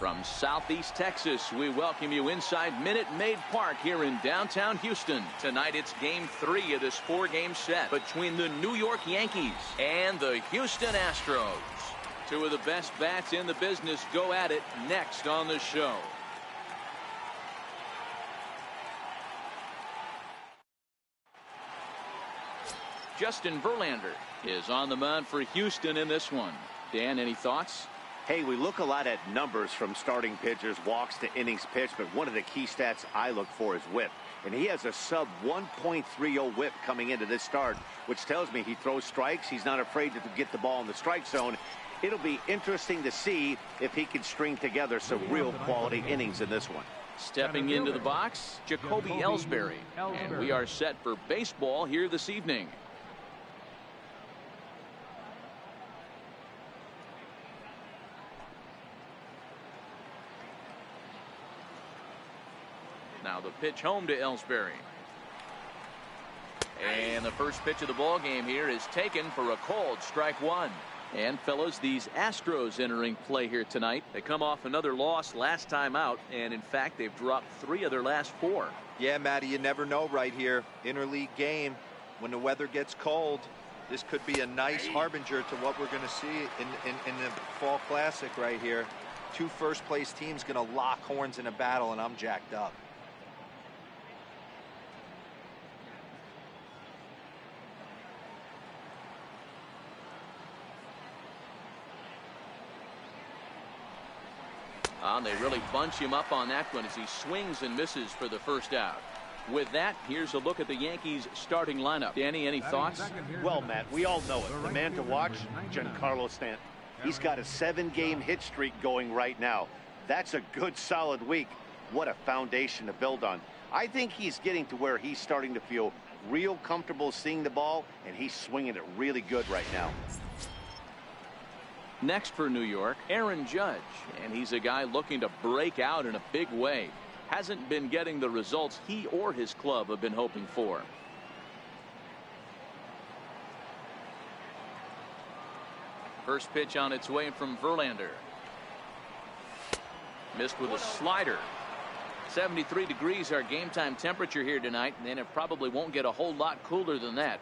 From Southeast Texas, we welcome you inside Minute Maid Park here in downtown Houston. Tonight it's Game 3 of this 4-game set between the New York Yankees and the Houston Astros. Two of the best bats in the business go at it next on the show. Justin Verlander is on the mound for Houston in this one. Dan, any thoughts? Hey, we look a lot at numbers from starting pitchers, walks to innings pitched, but one of the key stats I look for is whip. And he has a sub 1.30 whip coming into this start, which tells me he throws strikes. He's not afraid to get the ball in the strike zone. It'll be interesting to see if he can string together some real quality innings in this one. Stepping into the box, Jacoby Ellsbury. And we are set for baseball here this evening. Now the pitch home to Ellsbury. And the first pitch of the ball game here is taken for a called strike one. And fellas, these Astros entering play here tonight. They come off another loss last time out, and in fact they've dropped 3 of their last 4. Yeah, Matty, you never know right here. Interleague game, when the weather gets cold, this could be a nice harbinger to what we're going to see in the Fall Classic right here. 2 first-place teams going to lock horns in a battle, and I'm jacked up. They really bunch him up on that one as he swings and misses for the first out. With that, here's a look at the Yankees starting lineup. Danny, any thoughts? Well, Matt, we all know it. The man to watch, Giancarlo Stanton. He's got a 7-game hit streak going right now. That's a good solid week. What a foundation to build on. I think he's getting to where he's starting to feel real comfortable seeing the ball, and he's swinging it really good right now. Next for New York, Aaron Judge, and he's a guy looking to break out in a big way. Hasn't been getting the results he or his club have been hoping for. First pitch on its way from Verlander. Missed with a slider. 73 degrees our game time temperature here tonight, and it probably won't get a whole lot cooler than that.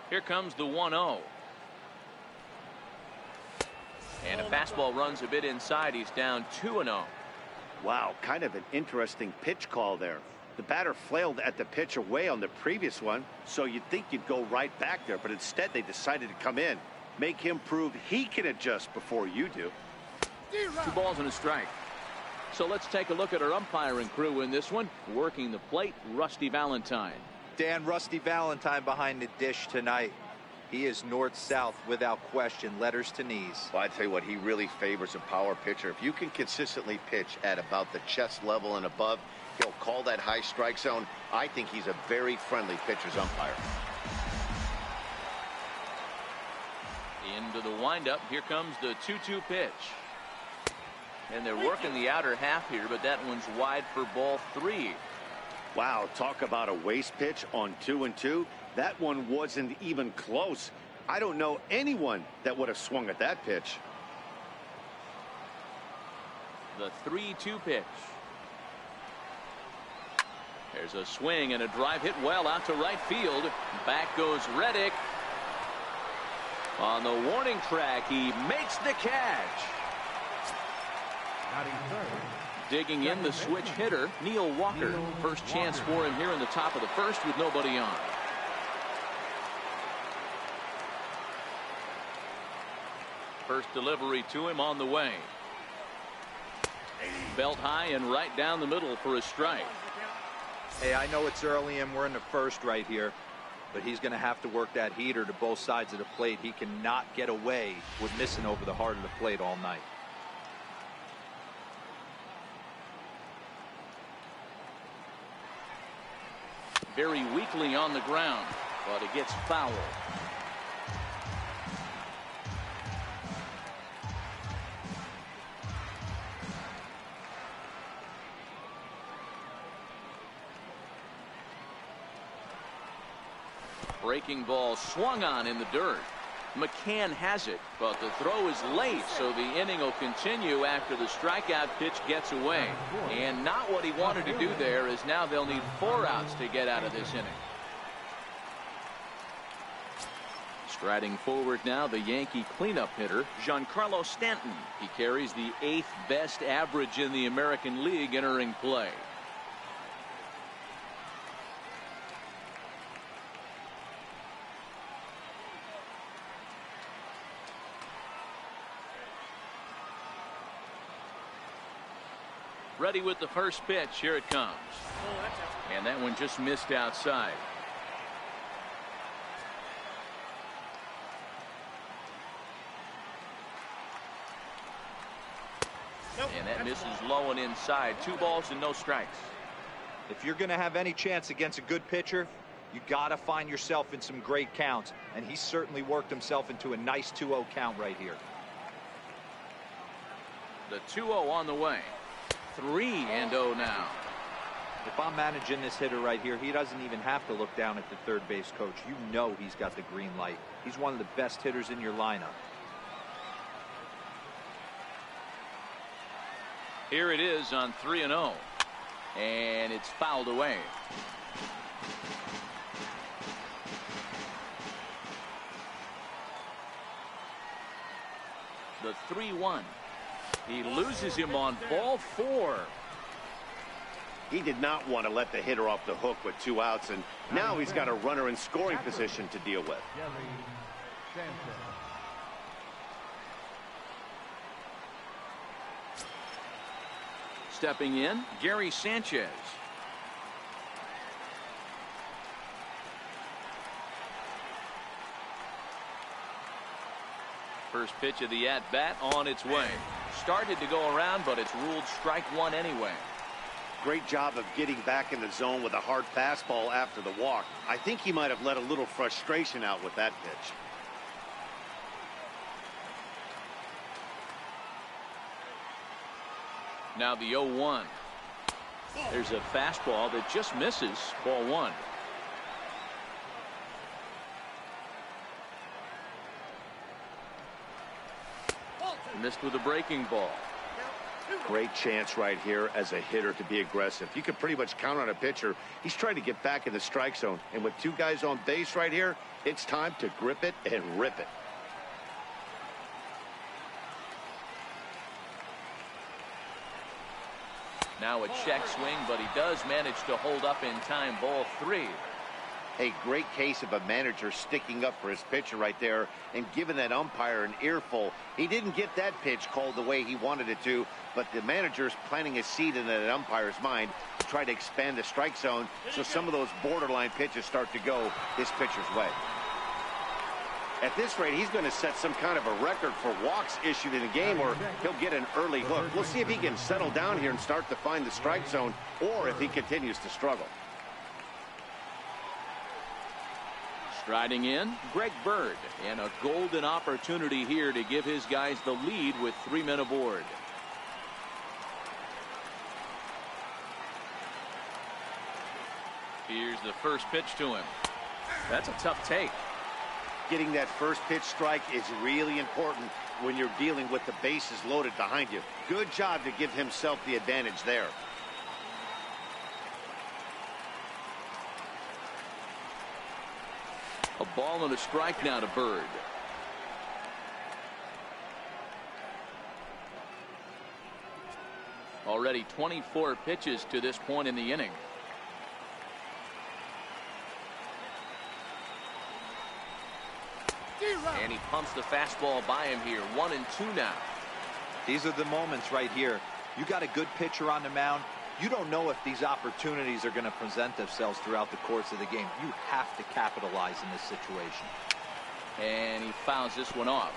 Here comes the 1-0. And a fastball runs a bit inside. He's down 2-0. Wow, kind of an interesting pitch call there. The batter flailed at the pitch away on the previous one, so you'd think you'd go right back there, but instead they decided to come in. Make him prove he can adjust before you do. 2 balls and a strike. So let's take a look at our umpiring crew in this one. Working the plate, Rusty Valentine. Dan, Rusty Valentine behind the dish tonight. He is north-south without question, letters to knees. Well, I tell you what, he really favors a power pitcher. If you can consistently pitch at about the chest level and above, he'll call that high strike zone. I think he's a very friendly pitcher's umpire. Into the windup. Here comes the 2-2 pitch. And they're working the outer half here, but that one's wide for ball 3. Wow, talk about a waste pitch on 2-2. That one wasn't even close. I don't know anyone that would have swung at that pitch. The 3-2 pitch. There's a swing and a drive hit well out to right field. Back goes Reddick. On the warning track, he makes the catch. Digging in the switch hitter, Neil Walker. First chance for him here in the top of the first with nobody on. First delivery to him on the way. Belt high and right down the middle for a strike. Hey, I know it's early and we're in the first right here, but he's going to have to work that heater to both sides of the plate. He cannot get away with missing over the heart of the plate all night. Very weakly on the ground, but it gets foul. Breaking ball swung on in the dirt. McCann has it, but the throw is late, so the inning will continue after the strikeout pitch gets away. And not what he wanted to do there, as now they'll need 4 outs to get out of this inning. Striding forward now, the Yankee cleanup hitter, Giancarlo Stanton. He carries the 8th best average in the American League entering play. Ready with the first pitch. Here it comes. And that one just missed outside. And that misses low and inside. 2 balls and no strikes. If you're going to have any chance against a good pitcher, you got to find yourself in some great counts. And he certainly worked himself into a nice 2-0 count right here. The 2-0 on the way. 3-0 now. If I'm managing this hitter right here, he doesn't even have to look down at the third base coach. You know he's got the green light. He's one of the best hitters in your lineup. Here it is on 3-0. And it's fouled away. The 3-1. He loses him on ball 4. He did not want to let the hitter off the hook with 2 outs, and now he's got a runner in scoring position to deal with. Stepping in, Gary Sanchez. First pitch of the at-bat on its way. Started to go around, but it's ruled strike 1 anyway. Great job of getting back in the zone with a hard fastball after the walk. I think he might have let a little frustration out with that pitch. Now the 0-1. There's a fastball that just misses. Ball 1. Missed with a breaking ball. Great chance right here as a hitter to be aggressive. You can pretty much count on a pitcher. He's trying to get back in the strike zone. And with 2 guys on base right here, it's time to grip it and rip it. Now a check swing, but he does manage to hold up in time. Ball 3. A great case of a manager sticking up for his pitcher right there and giving that umpire an earful. He didn't get that pitch called the way he wanted it to, but the manager's planting a seed in that umpire's mind to try to expand the strike zone so some of those borderline pitches start to go this pitcher's way. At this rate, he's going to set some kind of a record for walks issued in a game, or he'll get an early hook. We'll see if he can settle down here and start to find the strike zone, or if he continues to struggle. Striding in, Greg Bird, and a golden opportunity here to give his guys the lead with 3 men aboard. Here's the first pitch to him. That's a tough take. Getting that first pitch strike is really important when you're dealing with the bases loaded behind you. Good job to give himself the advantage there. A ball and a strike now to Bird. Already 24 pitches to this point in the inning. And he pumps the fastball by him here. 1-2 now. These are the moments right here. You got a good pitcher on the mound. You don't know if these opportunities are going to present themselves throughout the course of the game. You have to capitalize in this situation. And he fouls this one off.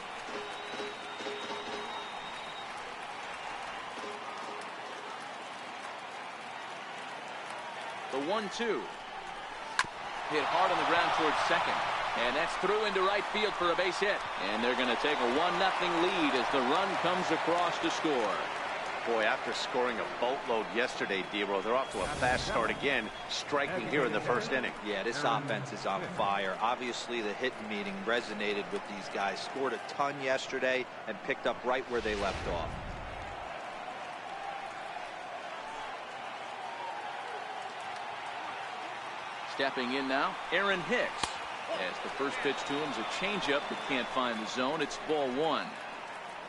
The 1-2. Hit hard on the ground towards second. And that's through into right field for a base hit. And they're going to take a 1-0 lead as the run comes across to score. Boy, after scoring a boatload yesterday, D-Row, they're off to a fast start again, striking here in the first inning. Yeah, this offense is on fire. Obviously, the hitting meeting resonated with these guys. Scored a ton yesterday and picked up right where they left off. Stepping in now, Aaron Hicks. As the first pitch to him is a changeup that can't find the zone. It's ball one.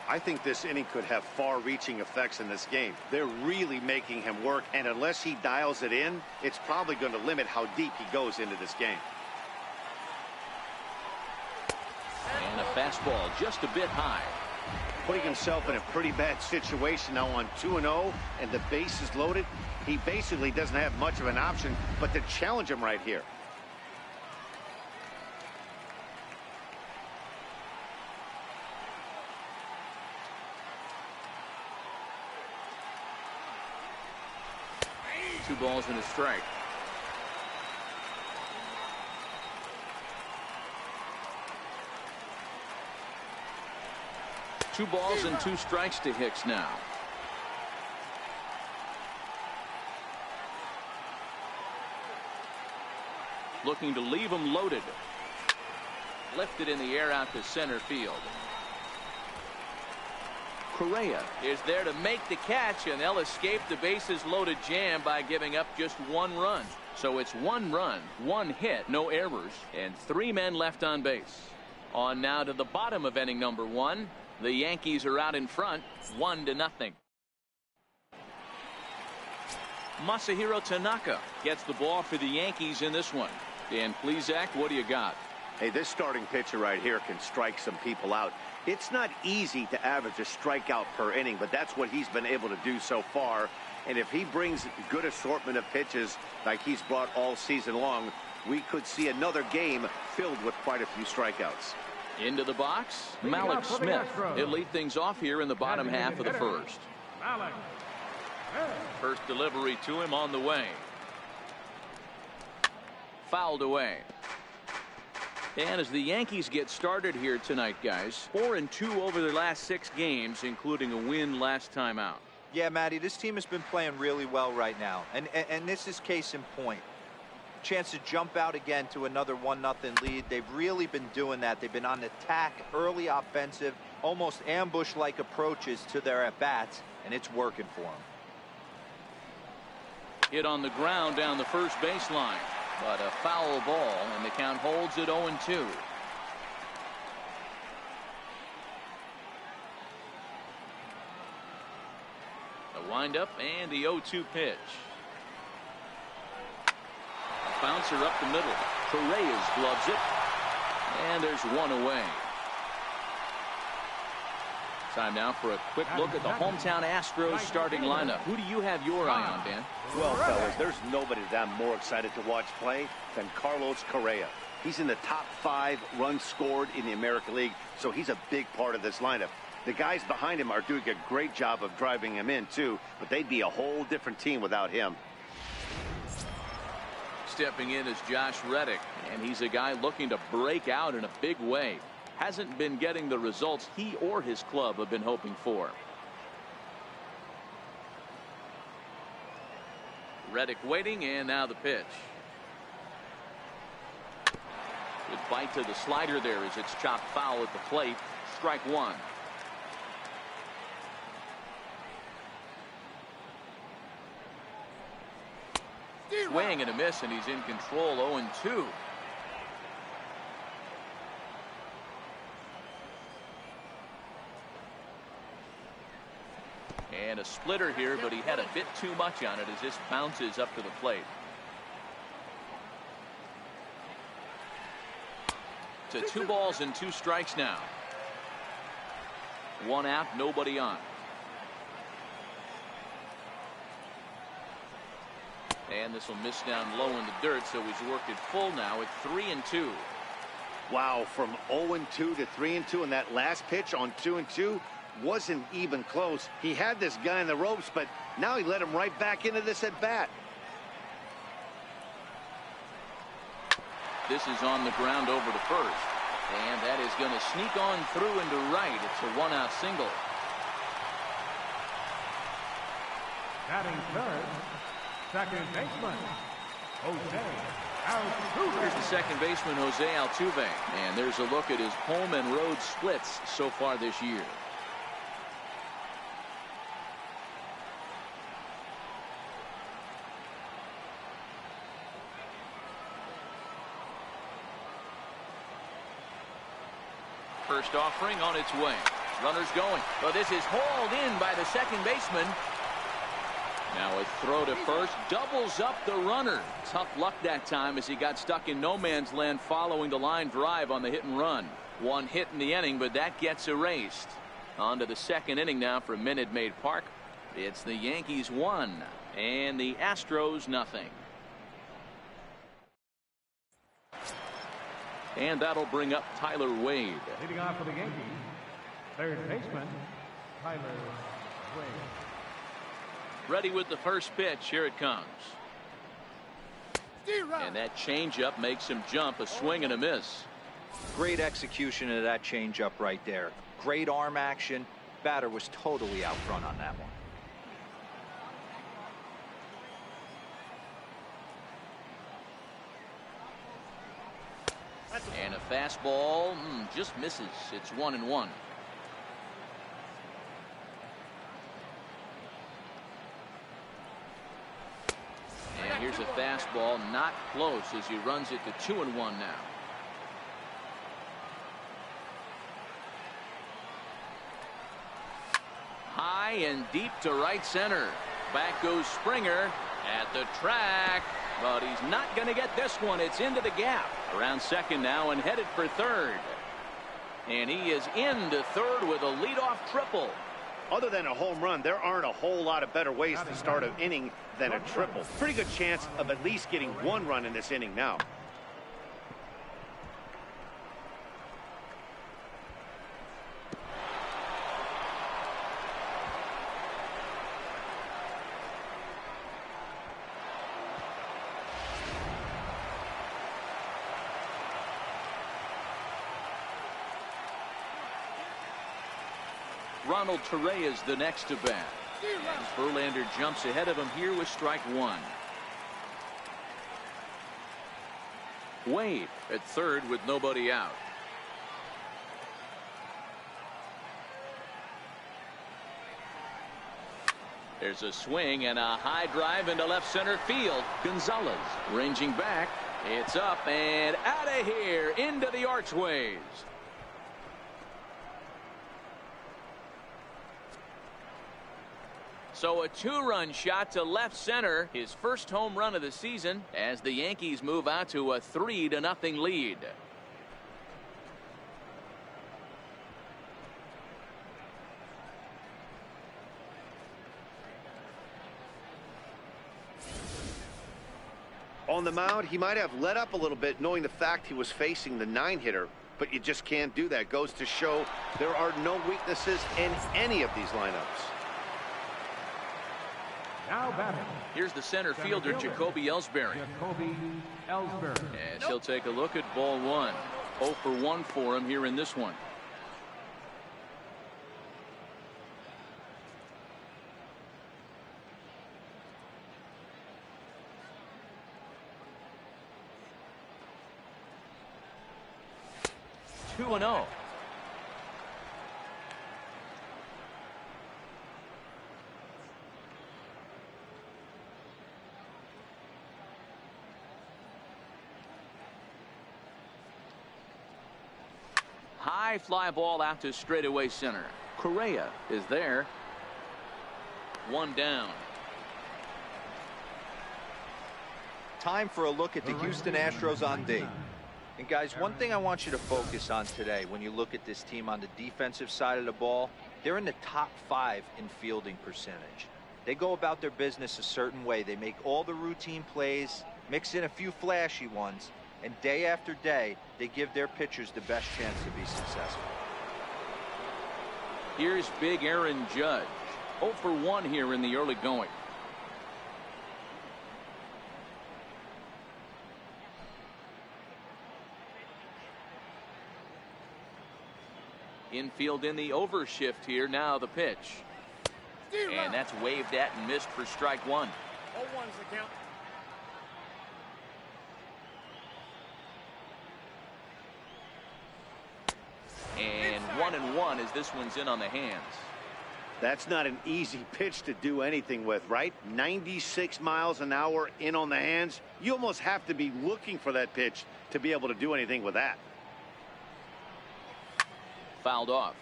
I think this inning could have far-reaching effects in this game. They're really making him work, and unless he dials it in, it's probably going to limit how deep he goes into this game. And a fastball just a bit high. Putting himself in a pretty bad situation now on 2-0, and the base is loaded. He basically doesn't have much of an option but to challenge him right here. Two balls and a strike. Two balls and two strikes to Hicks now. Looking to leave him loaded. Lifted in the air out to center field. Correa is there to make the catch, and they'll escape the bases loaded jam by giving up just one run. So it's 1 run, 1 hit, no errors, and 3 men left on base. On now to the bottom of inning number 1. The Yankees are out in front, 1-0. Masahiro Tanaka gets the ball for the Yankees in this one. And please, Zach, what do you got? Hey, this starting pitcher right here can strike some people out. It's not easy to average a strikeout per inning, but that's what he's been able to do so far. And if he brings good assortment of pitches like he's brought all season long, we could see another game filled with quite a few strikeouts. Into the box, Malik Smith. He'll lead things off here in the bottom half of the first. First delivery to him on the way. Fouled away. And as the Yankees get started here tonight, guys, 4-2 over their last 6 games, including a win last time out. Yeah, Matty, this team has been playing really well right now. And this is case in point. Chance to jump out again to another 1-0 lead. They've really been doing that. They've been on attack, early offensive, almost ambush-like approaches to their at-bats, and it's working for them. Hit on the ground down the first baseline. But a foul ball, and the count holds at 0-2. The windup and the 0-2 pitch. A bouncer up the middle. Correa gloves it. And there's one away. Time now for a quick look at the hometown Astros starting lineup. Who do you have your eye on, Dan? Well, fellas, there's nobody that I'm more excited to watch play than Carlos Correa. He's in the top 5 runs scored in the American League, so he's a big part of this lineup. The guys behind him are doing a great job of driving him in, too, but they'd be a whole different team without him. Stepping in is Josh Reddick, and he's a guy looking to break out in a big way. Hasn't been getting the results he or his club have been hoping for. Reddick waiting, and now the pitch. Good bite to the slider there as it's chopped foul at the plate. Strike 1. Swing and a miss, and he's in control. 0-2. And a splitter here, but he had a bit too much on it as this bounces up to the plate. To 2 balls and 2 strikes now. 1 out, nobody on. And this will miss down low in the dirt, so he's worked it full now at 3-2. Wow, from 0-2 to 3-2, and that last pitch on 2-2 wasn't even close. He had this guy in the ropes, but now he let him right back into this at bat. This is on the ground over to first, and that is going to sneak on through into right. It's a 1-out single. Batting third, second baseman, Jose Altuve. Here's the second baseman, Jose Altuve. And there's a look at his home and road splits so far this year. First offering on its way. Runners going. But this is hauled in by the second baseman. Now a throw to first doubles up the runner. Tough luck that time as he got stuck in no man's land following the line drive on the hit and run. One hit in the inning, but that gets erased. On to the second inning now from Minute Maid Park. It's the Yankees 1 and the Astros nothing. And that'll bring up Tyler Wade. Leading off for the Yankees, third baseman, Tyler Wade. Ready with the first pitch. Here it comes. And that changeup makes him jump. A swing and a miss. Great execution of that changeup right there. Great arm action. Batter was totally out front on that one. And a fastball just misses. It's 1-1. And here's a fastball, not close as he runs it to 2-1 now. High and deep to right center. Back goes Springer at the track. But he's not going to get this one. It's into the gap. Around second now and headed for third. And he is into third with a leadoff triple. Other than a home run, there aren't a whole lot of better ways to start an inning than a triple. Pretty good chance of at least getting one run in this inning now. Ronald Torre is the next to bat. As Verlander jumps ahead of him here with strike one. Wade at third with nobody out. There's a swing and a high drive into left center field. Gonzalez ranging back. It's up and out of here into the archways. So a two-run shot to left center, his first home run of the season, as the Yankees move out to a 3-0 lead. On the mound, he might have let up a little bit knowing the fact he was facing the 9-hitter, but you just can't do that. Goes to show there are no weaknesses in any of these lineups. Now batting. Here's the center fielder, Jacoby Ellsbury. As he'll take a look at ball one. 0 for 1 for him here in this one. Two and 0. High fly ball out to straightaway center. Correa is there. One down. Time for a look at the Houston Astros on D. And guys, one thing I want you to focus on today when you look at this team on the defensive side of the ball, they're in the top 5 in fielding percentage. They go about their business a certain way. They make all the routine plays, mix in a few flashy ones, and day after day, they give their pitchers the best chance to be successful. Here's big Aaron Judge. 0 for 1 here in the early going. Infield in the overshift here. Now the pitch. And that's waved at and missed for strike one. 0-1's the count. And 1-1 as this one's in on the hands. That's not an easy pitch to do anything with, right? 96 miles an hour in on the hands. You almost have to be looking for that pitch to be able to do anything with that. Fouled off.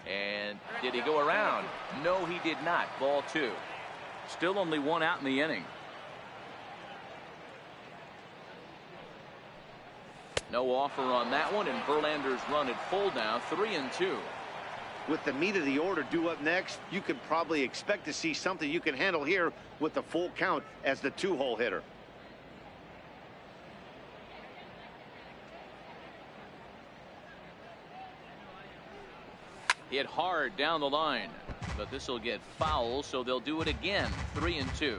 And did he go around? No, he did not. Ball two. Still only one out in the inning. No offer on that one, and Verlander's run at full now, 3-2. With the meat of the order due up next, you could probably expect to see something you can handle here with the full count as the two-hole hitter. Hit hard down the line, but this will get foul, so they'll do it again. 3-2.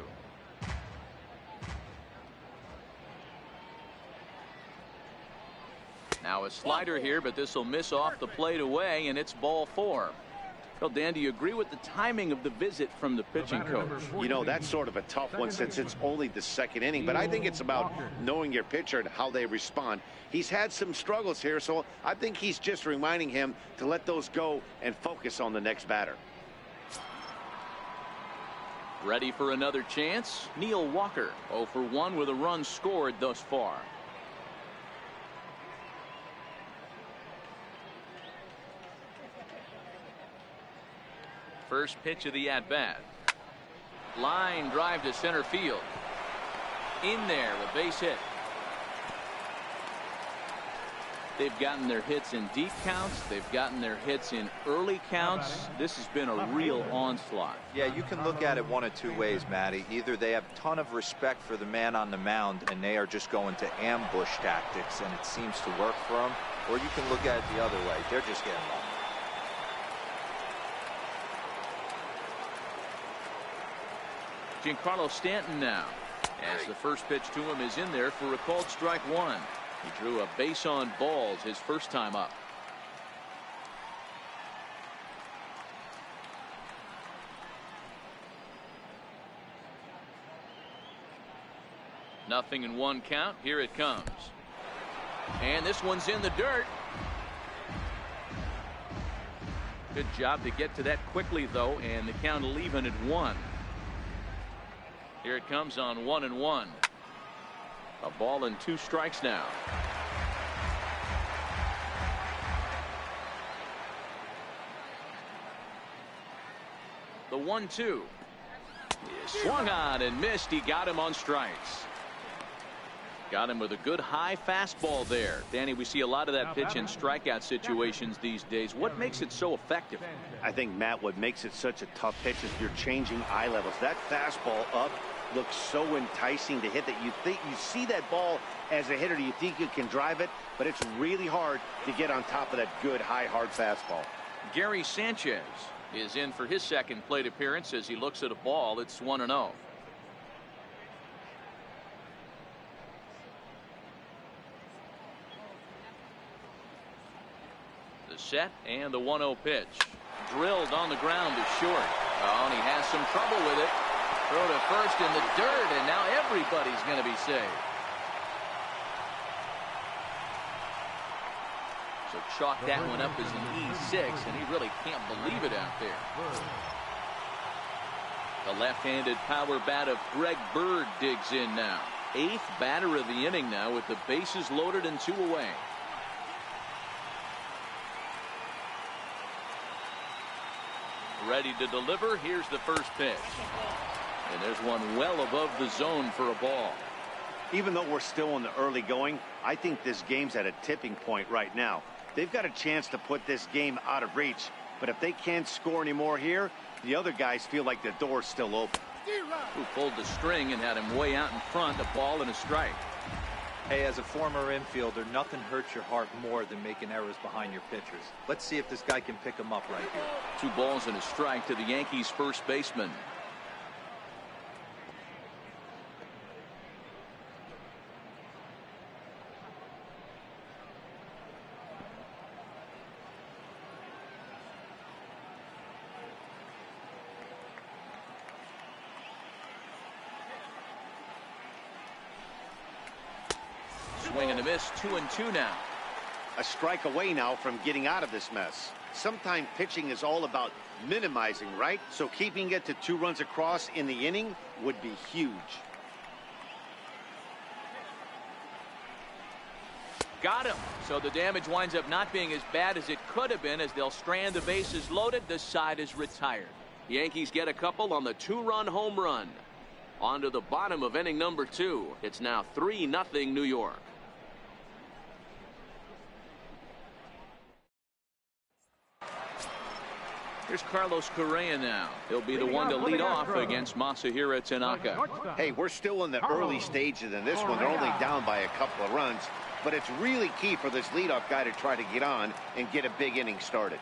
Now a slider here, but this will miss off the plate away, and it's ball four. Well, Dan, do you agree with the timing of the visit from the pitching coach? You know, that's sort of a tough one since it's only the second inning, but I think it's about knowing your pitcher and how they respond. He's had some struggles here, so I think he's just reminding him to let those go and focus on the next batter. Ready for another chance? Neil Walker, 0 for 1 with a run scored thus far. First pitch of the at-bat. Line drive to center field. In there, a base hit. They've gotten their hits in deep counts. They've gotten their hits in early counts. This has been a real onslaught. Yeah, you can look at it one of two ways, Matty. Either they have a ton of respect for the man on the mound and they are just going to ambush tactics and it seems to work for them, or you can look at it the other way. They're just getting lucky. Giancarlo Stanton now, as the first pitch to him is in there for a called strike one. He drew a base on balls his first time up. Nothing in one count. Here it comes. And this one's in the dirt. Good job to get to that quickly, though, and the count will even at 1. Here it comes on 1-1. A ball and 2 strikes now. The 1-2. Swung on and missed. He got him on strikes. Got him with a good high fastball there. Danny, we see a lot of that pitch in strikeout situations these days. What makes it so effective? I think, Matt, what makes it such a tough pitch is you're changing eye levels. That fastball up looks so enticing to hit that you think you see that ball as a hitter, you think you can drive it, but it's really hard to get on top of that good high hard fastball. Gary Sanchez is in for his second plate appearance as he looks at a ball. It's 1-0. The set and the 1-0 pitch. Drilled on the ground to short. Oh, and he has some trouble with it. Throw to first in the dirt, and now everybody's going to be saved. So chalk that one up as an E6, and he really can't believe it out there. The left-handed power bat of Greg Bird digs in now. 8th batter of the inning now with the bases loaded and 2 away. Ready to deliver. Here's the first pitch. And there's one well above the zone for a ball. Even though we're still in the early going, I think this game's at a tipping point right now. They've got a chance to put this game out of reach, but if they can't score any more here, the other guys feel like the door's still open. Who pulled the string and had him way out in front, a ball and a strike. Hey, as a former infielder, nothing hurts your heart more than making errors behind your pitchers. Let's see if this guy can pick them up right here. 2 balls and a strike to the Yankees first baseman. Swing and a miss, 2-2 now. A strike away now from getting out of this mess. Sometimes pitching is all about minimizing, right? So keeping it to 2 runs across in the inning would be huge. Got him. So the damage winds up not being as bad as it could have been, as they'll strand the bases loaded. The side is retired. The Yankees get a couple on the 2-run home run. On to the bottom of inning number 2. It's now 3-0 New York. Here's Carlos Correa now. He'll be the one to lead off against Masahiro Tanaka. Hey, we're still in the early stages in this one. They're only down by a couple of runs, but it's really key for this leadoff guy to try to get on and get a big inning started.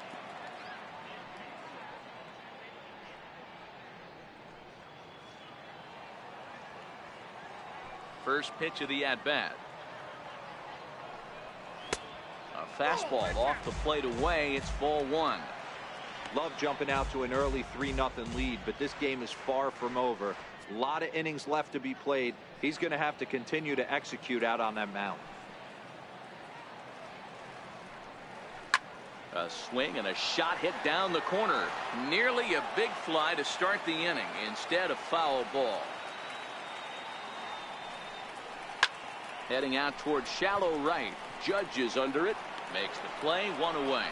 First pitch of the at-bat. A fastball off the plate away. It's ball 1. Love jumping out to an early 3-0 lead, but this game is far from over. A lot of innings left to be played. He's going to have to continue to execute out on that mound. A swing and a shot hit down the corner. Nearly a big fly to start the inning. Instead, a foul ball. Heading out towards shallow right. Judge is under it. Makes the play, 1 away.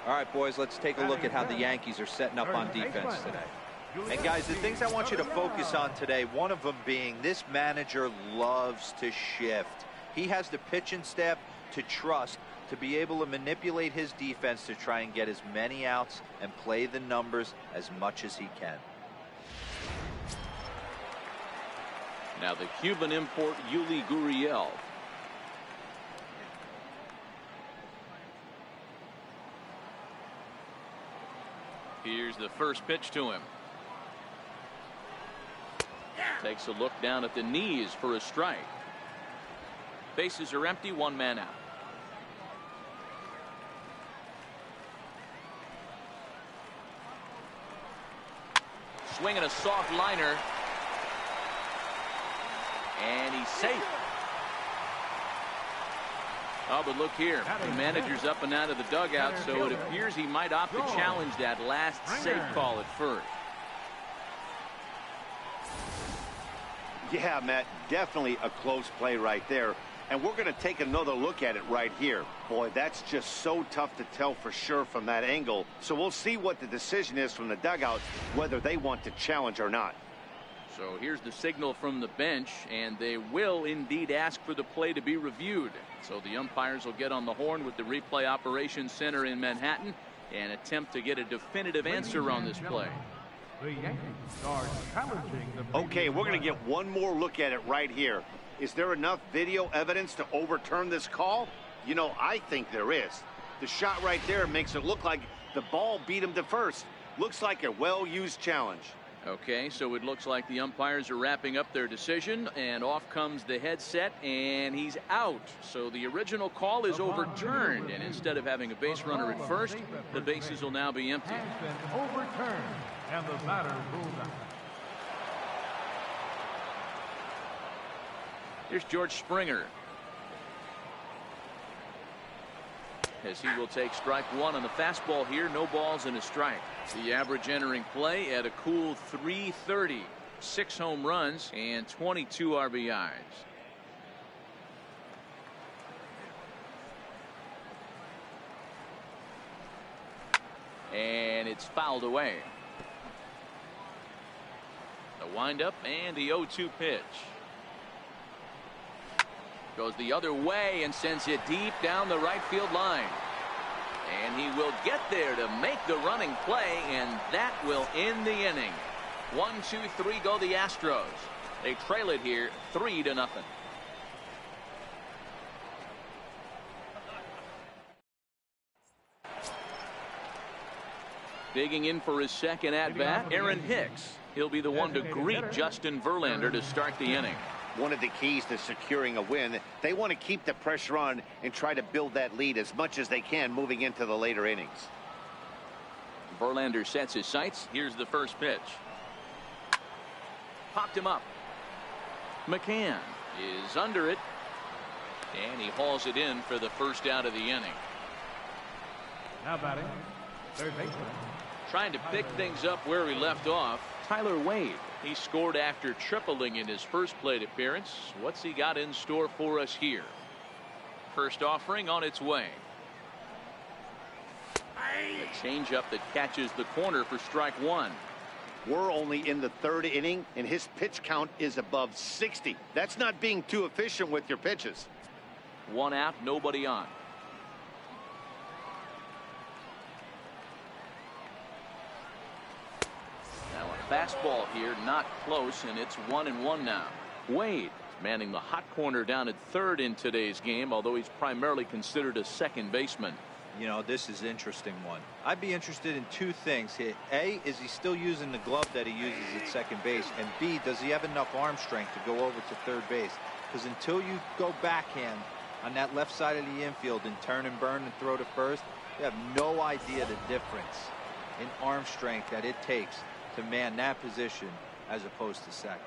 All right, boys, let's take a look at how the Yankees are setting up on defense today. And, guys, the things I want you to focus on today, one of them being this manager loves to shift. He has the pitching staff to trust to be able to manipulate his defense to try and get as many outs and play the numbers as much as he can. Now the Cuban import, Yuli Gurriel. Here's the first pitch to him. Takes a look down at the knees for a strike. Bases are empty, 1 man out. Swinging a soft liner. And he's safe. Oh, but look here. The manager's up and out of the dugout, so it appears he might opt to challenge that last safe call at first. Yeah, Matt, definitely a close play right there. And we're going to take another look at it right here. Boy, that's just so tough to tell for sure from that angle. So we'll see what the decision is from the dugout, whether they want to challenge or not. So here's the signal from the bench, and they will indeed ask for the play to be reviewed. So the umpires will get on the horn with the replay operations center in Manhattan and attempt to get a definitive answer on this play. The Yankees are challenging the... Okay, we're going to get one more look at it right here. Is there enough video evidence to overturn this call? You know, I think there is. The shot right there makes it look like the ball beat him to first. Looks like a well-used challenge. Okay, so it looks like the umpires are wrapping up their decision, and off comes the headset, and he's out. So the original call is overturned, and instead of having a base runner at first, the bases will now be empty. Has been overturned, and the batter ruled out. Here's George Springer, as he will take strike 1 on the fastball here. No balls and a strike. The average entering play at a cool .330. 6 home runs and 22 RBIs. And it's fouled away. The windup and the 0-2 pitch. Goes the other way and sends it deep down the right field line. And he will get there to make the running play, and that will end the inning. 1-2-3 go the Astros. They trail it here 3-0. Digging in for his second at-bat, Aaron Hicks. He'll be the one to greet Justin Verlander to start the inning. One of the keys to securing a win, they want to keep the pressure on and try to build that lead as much as they can moving into the later innings. Verlander sets his sights. Here's the first pitch. Popped him up. McCann is under it. And he hauls it in for the first out of the inning. Now batting, third baseman. Trying to pick things up where he left off, Tyler Wade. He scored after tripling in his first plate appearance. What's he got in store for us here? First offering on its way. A changeup that catches the corner for strike one. We're only in the third inning, and his pitch count is above 60. That's not being too efficient with your pitches. One out, nobody on. Now a fastball here, not close, and it's 1-1 now. Wade manning the hot corner down at third in today's game, although he's primarily considered a second baseman. You know, this is an interesting one. I'd be interested in two things here. A, is he still using the glove that he uses at second base? And B, does he have enough arm strength to go over to third base? Because until you go backhand on that left side of the infield and turn and burn and throw to first, you have no idea the difference in arm strength that it takes to man that position as opposed to second.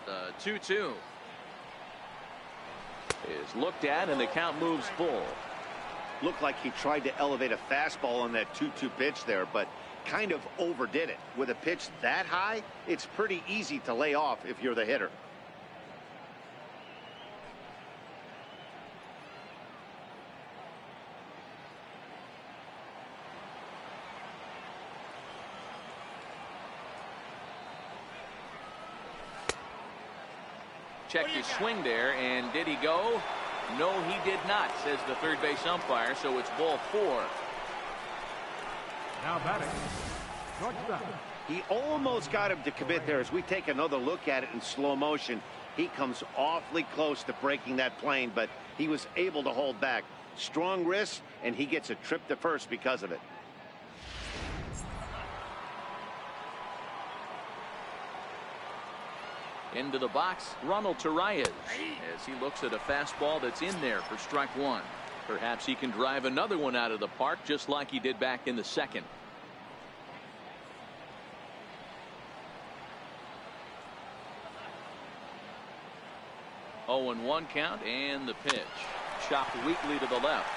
The 2-2 is looked at, and the count moves full. Looked like he tried to elevate a fastball on that 2-2 pitch there, but kind of overdid it. With a pitch that high, it's pretty easy to lay off if you're the hitter. Checked his swing there, and did he go? No, he did not, says the third base umpire, so it's ball four. Now batting, shortstop. He almost got him to commit there. As we take another look at it in slow motion, he comes awfully close to breaking that plane, but he was able to hold back. Strong wrist, and he gets a trip to first because of it. Into the box, Ronald Torreyes, as he looks at a fastball that's in there for strike one. Perhaps he can drive another one out of the park just like he did back in the second. 0-1 count, and the pitch. Chopped weakly to the left.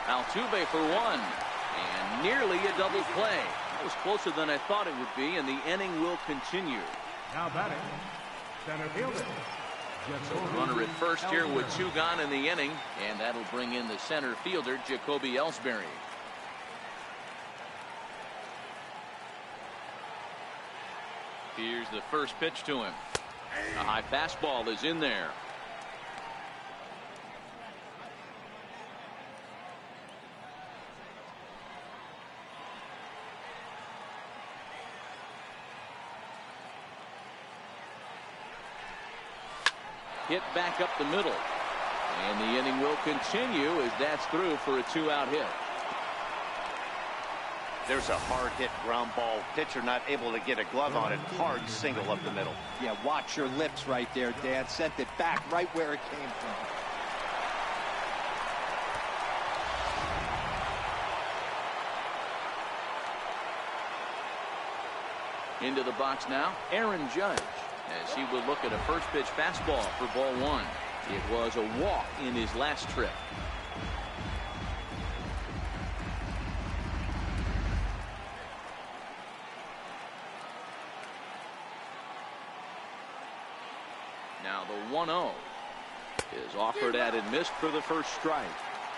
Altuve for one, and nearly a double play. That was closer than I thought it would be, and the inning will continue. Now batting, center fielder. So runner at first here with two gone in the inning, and that'll bring in the center fielder, Jacoby Ellsbury. Here's the first pitch to him. A high fastball is in there. Hit back up the middle, and the inning will continue as that's through for a two-out hit. There's a hard hit ground ball. Pitcher not able to get a glove on it. Hard single up the middle. Yeah, watch your lips right there, Dan. Sent it back right where it came from. Into the box now, Aaron Judge, as he will look at a first pitch fastball for ball one. It was a walk in his last trip. Now the 1-0 is offered at and missed for the first strike.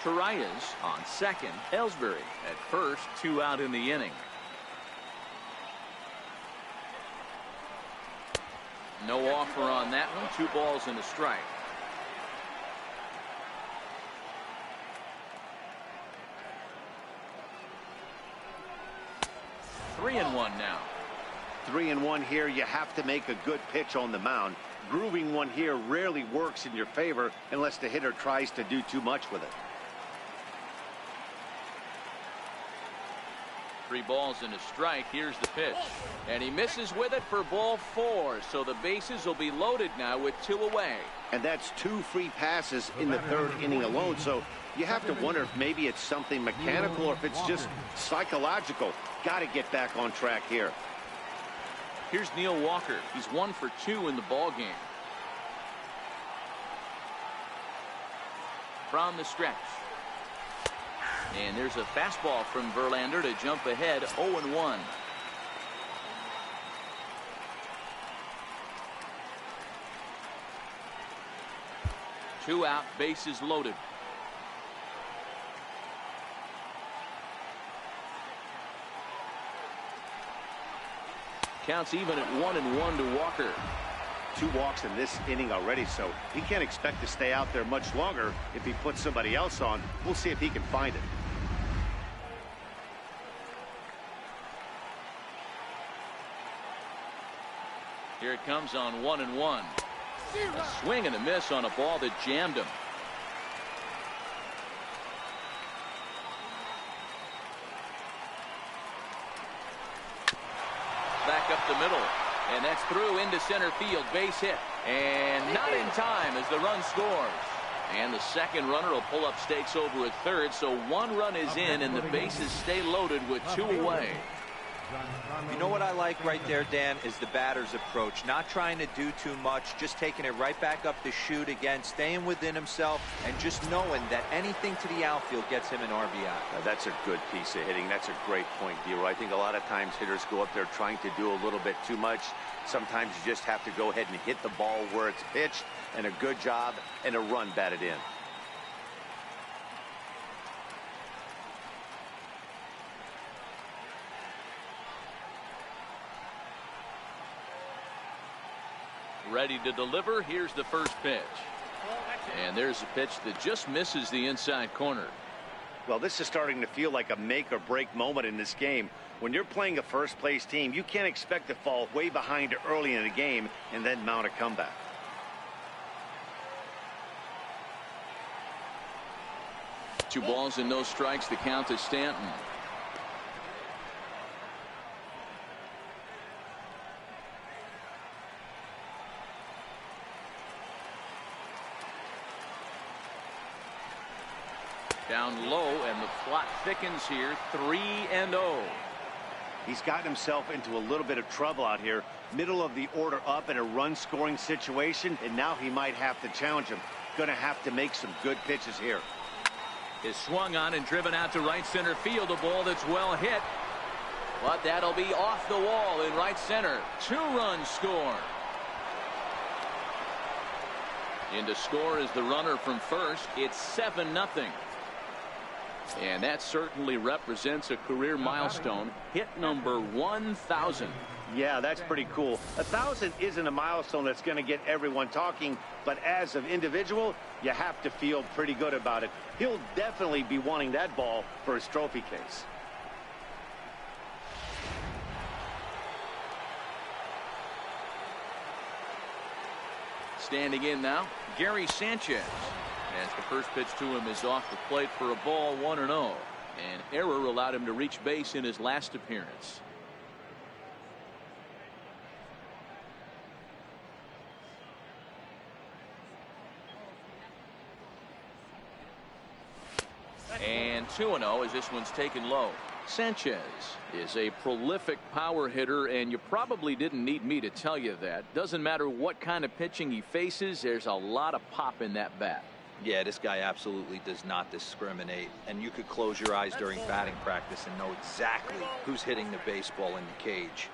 Torreyes on second, Ellsbury at first, two out in the inning. No offer on that one. 2 balls and a strike. Three and one now. 3-1 here. You have to make a good pitch on the mound. Grooving one here rarely works in your favor unless the hitter tries to do too much with it. 3 balls and a strike. Here's the pitch, and he misses with it for ball 4. So the bases will be loaded now with 2 away. And that's 2 free passes in the 3rd inning alone. So you have to wonder if maybe it's something mechanical or if it's just psychological. Got to get back on track here. Here's Neil Walker. He's 1 for 2 in the ball game. From the stretch. And there's a fastball from Verlander to jump ahead 0-1. Two out, bases loaded. Counts even at 1-1 to Walker. 2 walks in this inning already, so he can't expect to stay out there much longer if he puts somebody else on. We'll see if he can find it. Here it comes on 1-1. A swing and a miss on a ball that jammed him. Back up the middle. And that's through into center field. Base hit. And not in time as the run scores. And the second runner will pull up stakes over at third. So 1 run is in and the bases stay loaded with 2 away. You know what I like right there, Dan, is the batter's approach. Not trying to do too much, just taking it right back up the chute again, staying within himself, and just knowing that anything to the outfield gets him an RBI. That's a good piece of hitting. That's a great point, Dero. I think a lot of times hitters go up there trying to do a little bit too much. Sometimes you just have to go ahead and hit the ball where it's pitched, and a good job and a run batted in. Ready to deliver. Here's the first pitch. And there's a pitch that just misses the inside corner. Well, this is starting to feel like a make or break moment in this game. When you're playing a first place team, you can't expect to fall way behind early in the game and then mount a comeback. Two balls and no strikes. The count to Stanton. Down low, and the plot thickens here. 3-0. He's gotten himself into a little bit of trouble out here. Middle of the order up in a run-scoring situation, and now he might have to challenge him. Going to have to make some good pitches here. Is swung on and driven out to right center field. A ball that's well hit. But that'll be off the wall in right center. 2 runs score. In to score is the runner from first. It's 7-0. And that certainly represents a career milestone. Hit number 1,000. Yeah, that's pretty cool. 1,000 isn't a milestone that's going to get everyone talking, but as an individual, you have to feel pretty good about it. He'll definitely be wanting that ball for his trophy case. Standing in now, Gary Sanchez. As the first pitch to him is off the plate for a ball, 1-0. An error allowed him to reach base in his last appearance. And 2-0 as this one's taken low. Sanchez is a prolific power hitter, and you probably didn't need me to tell you that. Doesn't matter what kind of pitching he faces, there's a lot of pop in that bat. Yeah, this guy absolutely does not discriminate, and you could close your eyes during batting practice and know exactly who's hitting the baseball in the cage.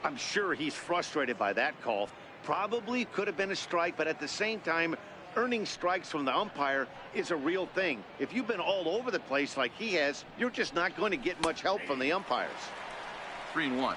I'm sure he's frustrated by that call. Probably could have been a strike, but at the same time, earning strikes from the umpire is a real thing. If you've been all over the place like he has, you're just not going to get much help from the umpires. 3-1.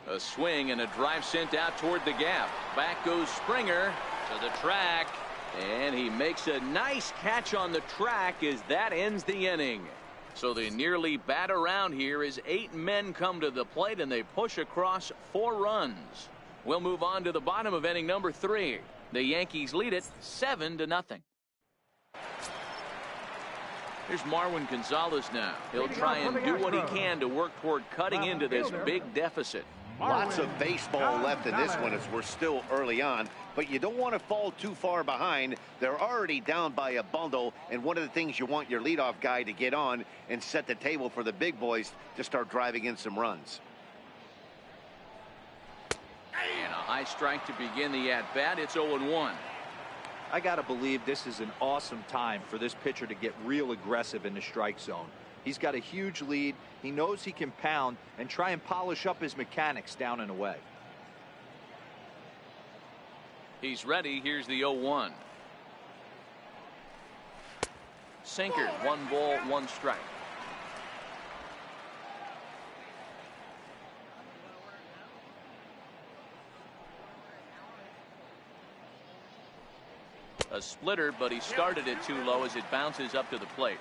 A swing and a drive sent out toward the gap. Back goes Springer to the track. And he makes a nice catch on the track as that ends the inning. So they nearly bat around here as 8 men come to the plate and they push across 4 runs. We'll move on to the bottom of inning number 3. The Yankees lead it 7-0. Here's Marwin Gonzalez now. He'll try and do what he can to work toward cutting into this big deficit. Lots of baseball left in this one as we're still early on, but you don't want to fall too far behind. They're already down by a bundle, and one of the things you want your leadoff guy to get on and set the table for the big boys to start driving in some runs. And a high strike to begin the at-bat. It's 0-1. I got to believe this is an awesome time for this pitcher to get real aggressive in the strike zone. He's got a huge lead. He knows he can pound and try and polish up his mechanics down and away. He's ready. Here's the 0-1. Sinker. 1 ball, 1 strike. A splitter, but he started it too low as it bounces up to the plate.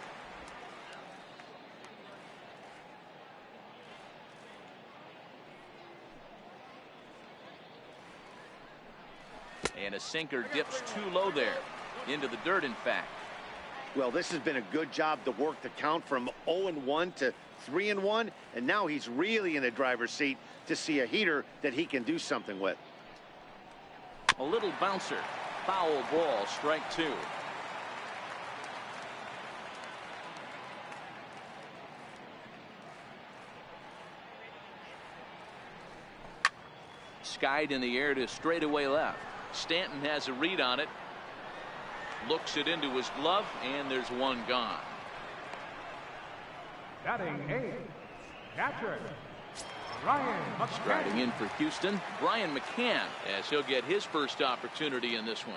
And a sinker dips too low there. Into the dirt, in fact. Well, this has been a good job to work the count from 0-1 to 3-1, and now he's really in the driver's seat to see a heater that he can do something with. A little bouncer. Foul ball, strike 2. Skied in the air to straightaway left. Stanton has a read on it. Looks it into his glove, and there's 1 gone. Batting 8, catcher Brian McCann. Striding in for Houston, Brian McCann, as he'll get his first opportunity in this one.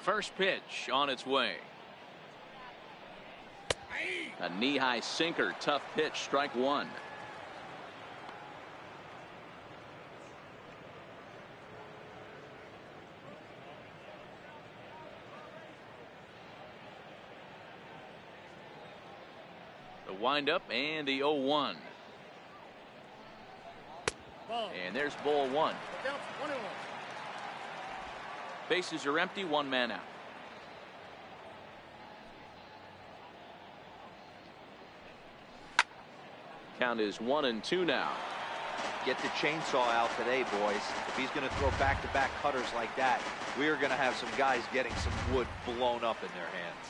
First pitch on its way. A knee-high sinker, tough pitch, strike 1. The windup and the 0-1. And there's ball 1. Bases are empty, 1 man out. Count is 1-2 now. Get the chainsaw out today, boys. If he's going to throw back-to-back cutters like that, we are going to have some guys getting some wood blown up in their hands.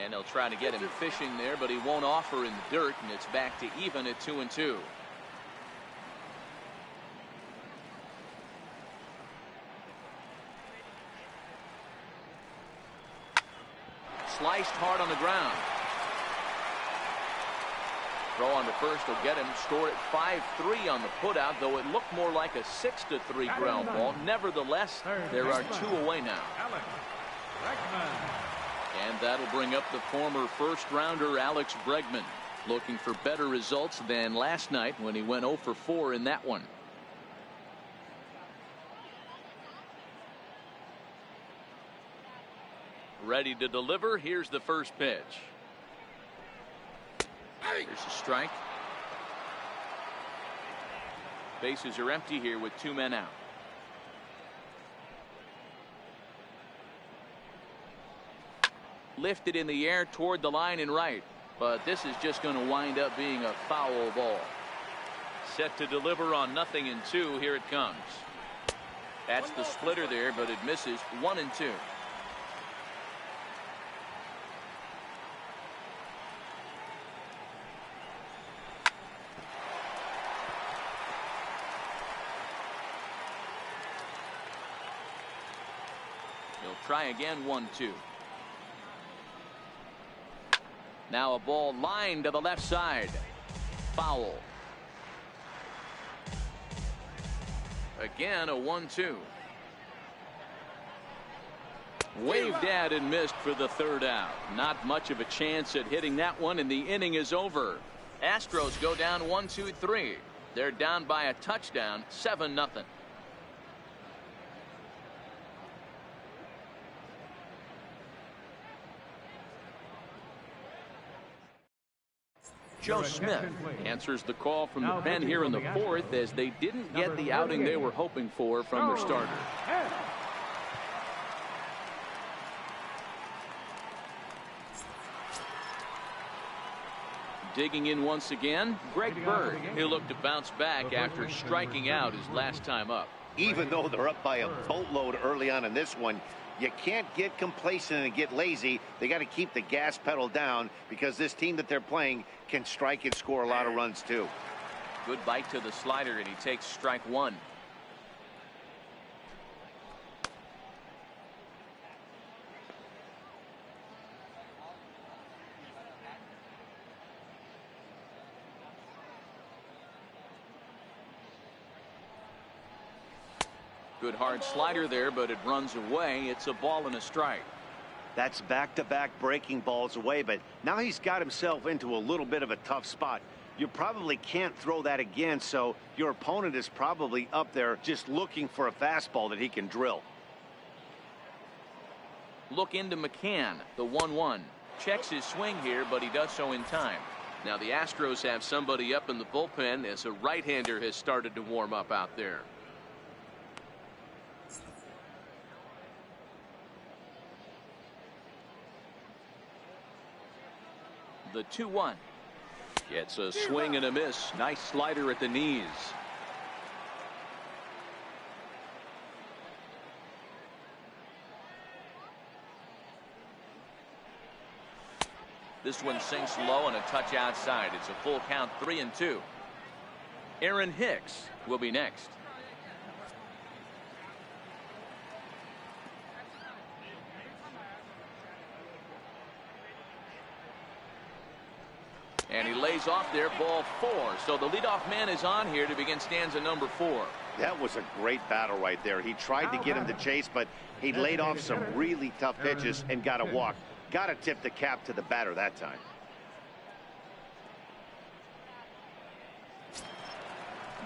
And they'll try to get him fishing there, but he won't offer in the dirt, and it's back to even at 2-2. Sliced hard on the ground. Throw on to first will get him. Score at 5-3 on the putout, though it looked more like a 6-3 ground ball. Nevertheless, there are 2 away now. And that'll bring up the former first-rounder Alex Bregman, looking for better results than last night when he went 0 for 4 in that one. Ready to deliver. Here's the first pitch. There's a strike. Bases are empty here with 2 men out. Lifted in the air toward the line and right, but this is just going to wind up being a foul ball. Set to deliver on 0-2. Here it comes. That's the splitter there, but it misses. 1-2. He'll try again. 1-2. Now a ball lined to the left side. Foul. Again a 1-2. Waved at and missed for the 3rd out. Not much of a chance at hitting that one, and the inning is over. Astros go down 1-2-3. They're down by a touchdown, 7-0. Joe Smith answers the call from the pen here in the fourth, as they didn't get the outing they were hoping for from their starter. Digging in once again, Greg Bird. He'll look to bounce back after striking out his last time up. Even though they're up by a boatload early on in this one, you can't get complacent and get lazy. They got to keep the gas pedal down, because this team that they're playing can strike and score a lot of runs too. Good bite to the slider, and he takes strike one. Good hard slider there, but it runs away. It's a ball and a strike. That's back-to-back breaking balls away, but now he's got himself into a little bit of a tough spot. You probably can't throw that again, so your opponent is probably up there just looking for a fastball that he can drill. Look into McCann, the 1-1. Checks his swing here, but he does so in time. Now the Astros have somebody up in the bullpen, as a right-hander has started to warm up out there. The 2-1. Gets a swing and a miss. Nice slider at the knees. This one sinks low and a touch outside. It's a full count, 3-2. Aaron Hicks will be next. And he lays off there, ball 4. So the leadoff man is on here to begin stanza number 4. That was a great battle right there. He tried to get him to chase, but he laid off some really tough pitches and got a walk. Got to tip the cap to the batter that time.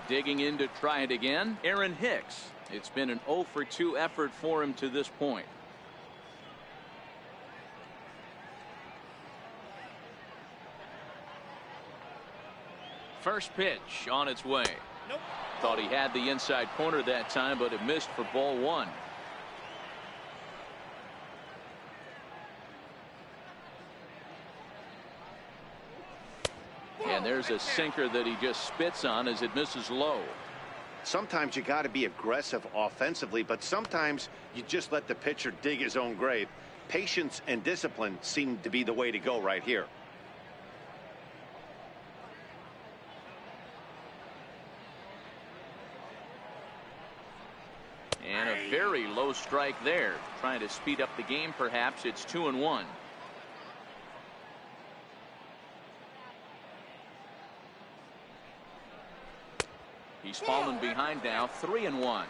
Digging in to try it again, Aaron Hicks. It's been an 0 for 2 effort for him to this point. First pitch on its way. Nope. Thought he had the inside corner that time, but it missed for ball 1. And there's a sinker that he just spits on as it misses low. Sometimes you got to be aggressive offensively, but sometimes you just let the pitcher dig his own grave. Patience and discipline seem to be the way to go right here. And a very low strike there. Trying to speed up the game, perhaps. It's 2-1. He's fallen behind now, 3-1.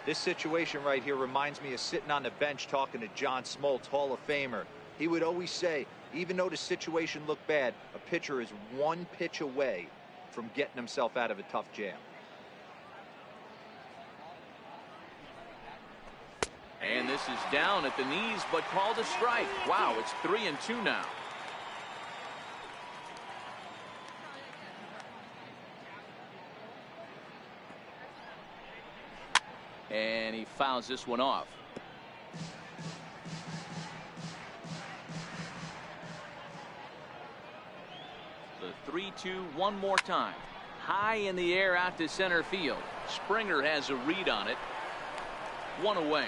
This situation right here reminds me of sitting on the bench talking to John Smoltz, Hall of Famer. He would always say, even though the situation looked bad, a pitcher is one pitch away from getting himself out of a tough jam. And this is down at the knees, but called a strike. Wow, it's 3-2 now. And he fouls this one off. The 3-2 one more time. High in the air out to center field. Springer has a read on it. One away.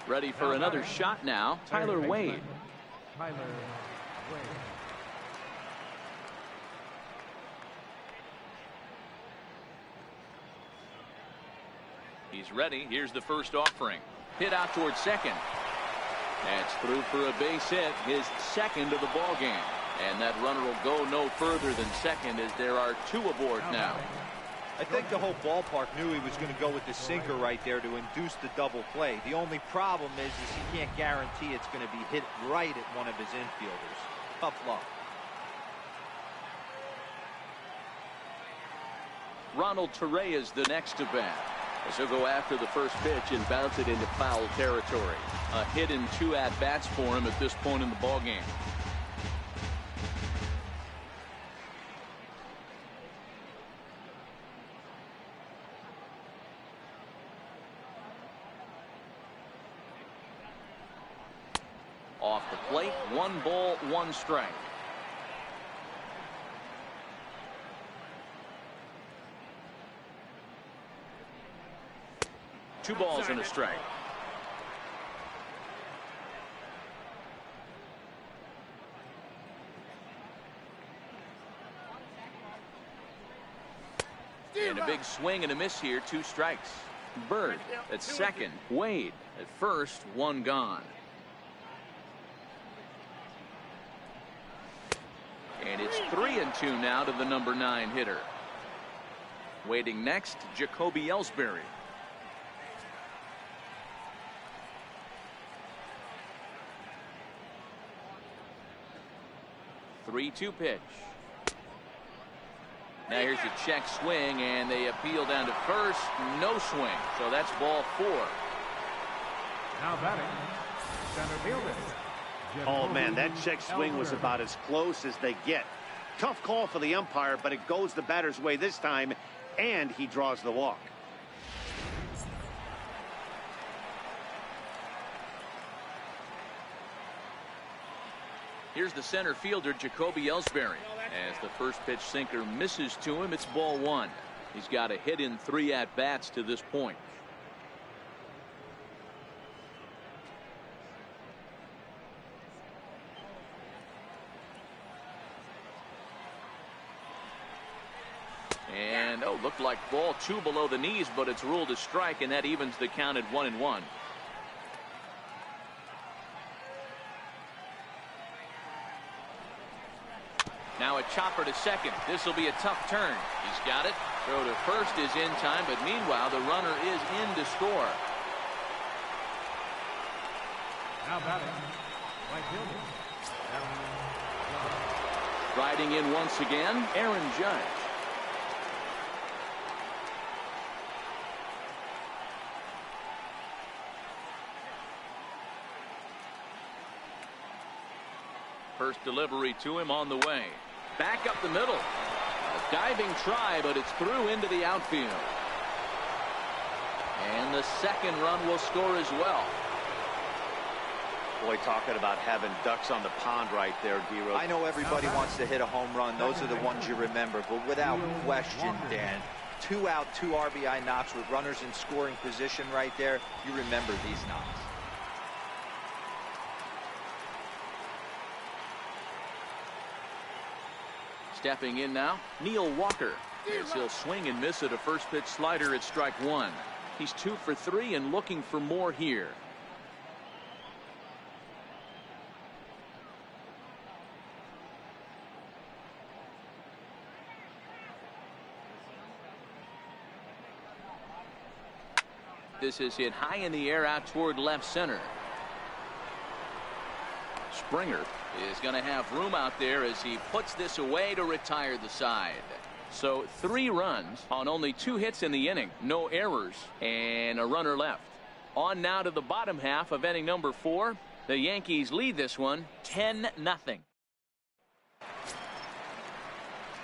Ready for another shot now, Tyler Wade. Tyler Wade. He's ready. Here's the first offering. Hit out towards second. That's through for a base hit, his second of the ball game. And that runner will go no further than second, as there are 2 aboard now. I think the whole ballpark knew he was going to go with the sinker right there to induce the double play. The only problem is he can't guarantee it's going to be hit right at one of his infielders. Tough luck. Ronald Torrey is the next to bat, as he'll go after the first pitch and bounce it into foul territory. A hit in 2 at-bats for him at this point in the ballgame. Off the plate, 1 ball, 1 strike. Two balls and a strike. And a big swing and a miss here, 2 strikes. Bird at second, Wade at first, 1 gone. And it's 3-2 now to the number 9 hitter. Waiting next, Jacoby Ellsbury. 3-2 pitch. Now here's a check swing, and they appeal down to first. No swing, so that's ball 4. Now batting, center fielder. Oh, man, that check swing was about as close as they get. Tough call for the umpire, but it goes the batter's way this time, and he draws the walk. Here's the center fielder, Jacoby Ellsbury. As the first pitch sinker misses to him, it's ball 1. He's got a hit in 3 at-bats to this point. And, oh, looked like ball 2 below the knees, but it's ruled a strike, and that evens the count at 1-1. Now a chopper to second. This will be a tough turn. He's got it. Throw to first is in time, but meanwhile the runner is in to score. Now batting, right fielder. Riding in once again, Aaron Judge. First delivery to him on the way. Back up the middle. A diving try, but it's through into the outfield. And the second run will score as well. Boy, talking about having ducks on the pond right there, D-Rose. I know everybody wants to hit a home run. Those are the ones you remember. But without question, Dan, 2 out, 2 RBI knocks with runners in scoring position right there. You remember these knocks. Stepping in now, Neil Walker. As he'll swing and miss at a first pitch slider at strike 1. He's 2 for 3 and looking for more here. This is hit high in the air out toward left center. Springer is going to have room out there as he puts this away to retire the side. So 3 runs on only 2 hits in the inning. No errors and a runner left. On now to the bottom half of inning number 4. The Yankees lead this one 10-0.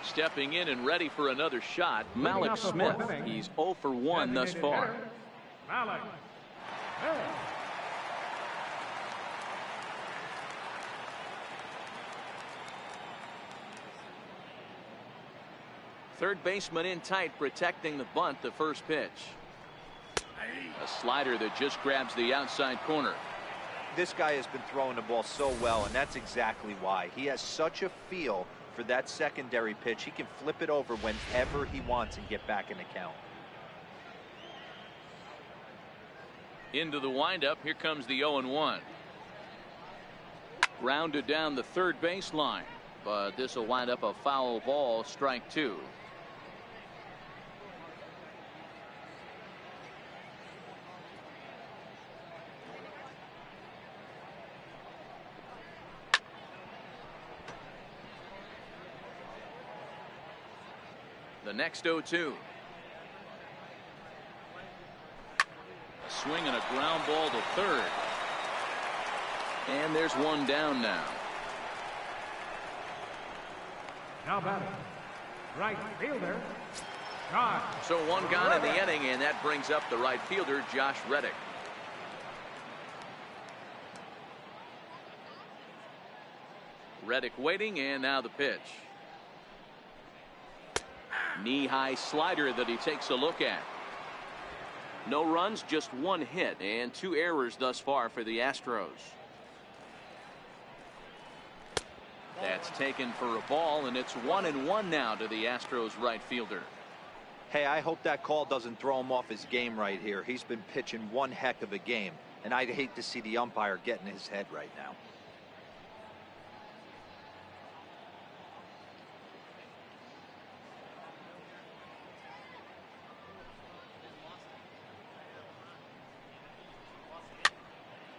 Stepping in and ready for another shot, Malik Smith. He's 0 for 1 thus far. Malik. Hey. Third baseman in tight, protecting the bunt, the first pitch. A slider that just grabs the outside corner. This guy has been throwing the ball so well, and that's exactly why. He has such a feel for that secondary pitch. He can flip it over whenever he wants and get back in the count. Into the windup, here comes the 0-1. Grounded down the third baseline, but this will wind up a foul ball, strike 2. The next 0-2. A swing and a ground ball to third. And there's one down now. Now batting, right fielder, Josh. So one gone in the inning, and that brings up the right fielder, Josh Reddick. Reddick waiting, and now the pitch. Knee-high slider that he takes a look at. No runs, just one hit, and 2 errors thus far for the Astros. That's taken for a ball, and it's 1-1 now to the Astros right fielder. Hey, I hope that call doesn't throw him off his game right here. He's been pitching one heck of a game, and I'd hate to see the umpire get in his head right now.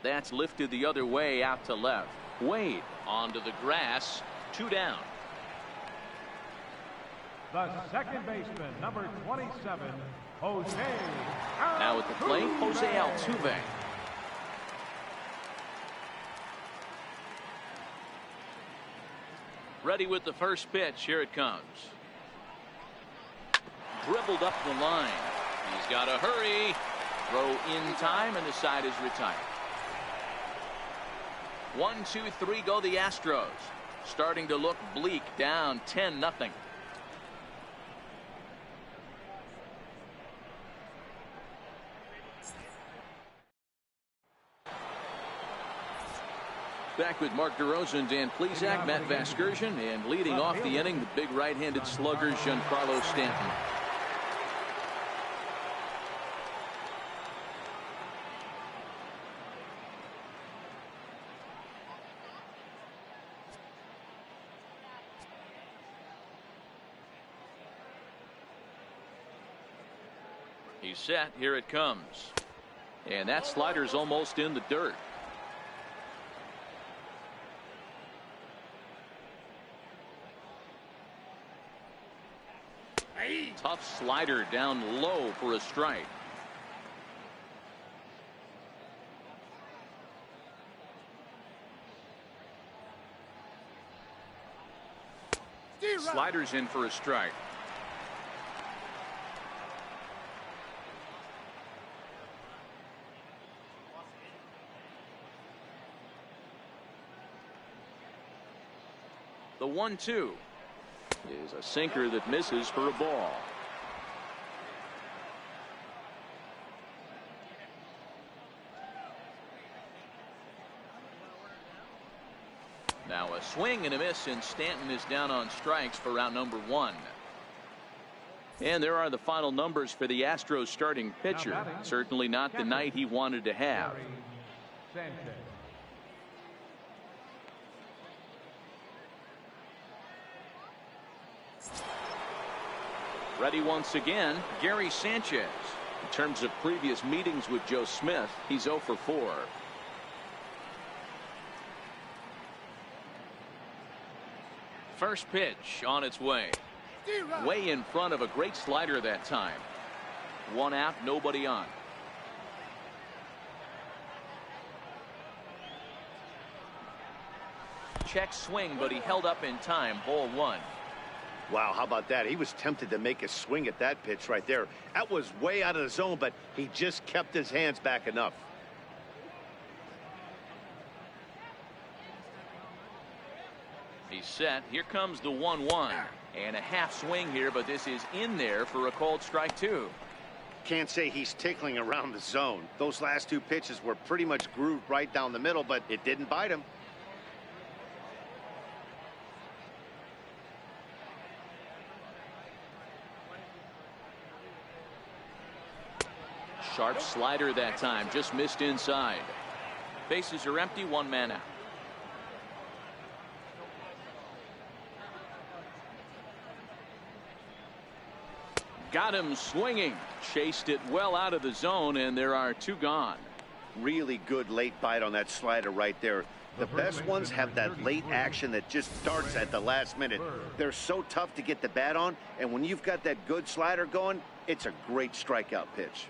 That's lifted the other way out to left. Wade onto the grass. 2 down. The second baseman, number 27, Jose. Now at the plate, Jose Altuve. Ready with the first pitch. Here it comes. Dribbled up the line. He's got to hurry. Throw in time, and the side is retired. 1, 2, 3 go the Astros. Starting to look bleak, down 10-0. Back with Mark DeRosa and Dan Plesac, Matt Vasgersian, and leading off the inning, the big right-handed slugger, Giancarlo Stanton. He's set. Here it comes. And that slider's almost in the dirt. Tough slider down low for a strike. Slider's in for a strike. The 1-2 is a sinker that misses for a ball. Now a swing and a miss, and Stanton is down on strikes for out number 1. And there are the final numbers for the Astros starting pitcher. Certainly not the night he wanted to have. Ready once again, Gary Sanchez. In terms of previous meetings with Joe Smith, he's 0 for 4. First pitch on its way. Way in front of a great slider that time. 1 out, nobody on. Check swing, but he held up in time. Ball 1. Wow, how about that? He was tempted to make a swing at that pitch right there. That was way out of the zone, but he just kept his hands back enough. He's set. Here comes the 1-1. And a half swing here, but this is in there for a called strike 2. Can't say he's tickling around the zone. Those last 2 pitches were pretty much grooved right down the middle, but it didn't bite him. Sharp slider that time, just missed inside. Bases are empty, 1 man out. Got him swinging. Chased it well out of the zone, and there are 2 gone. Really good late bite on that slider right there. The best ones have that late action that just starts at the last minute. They're so tough to get the bat on, and when you've got that good slider going, it's a great strikeout pitch.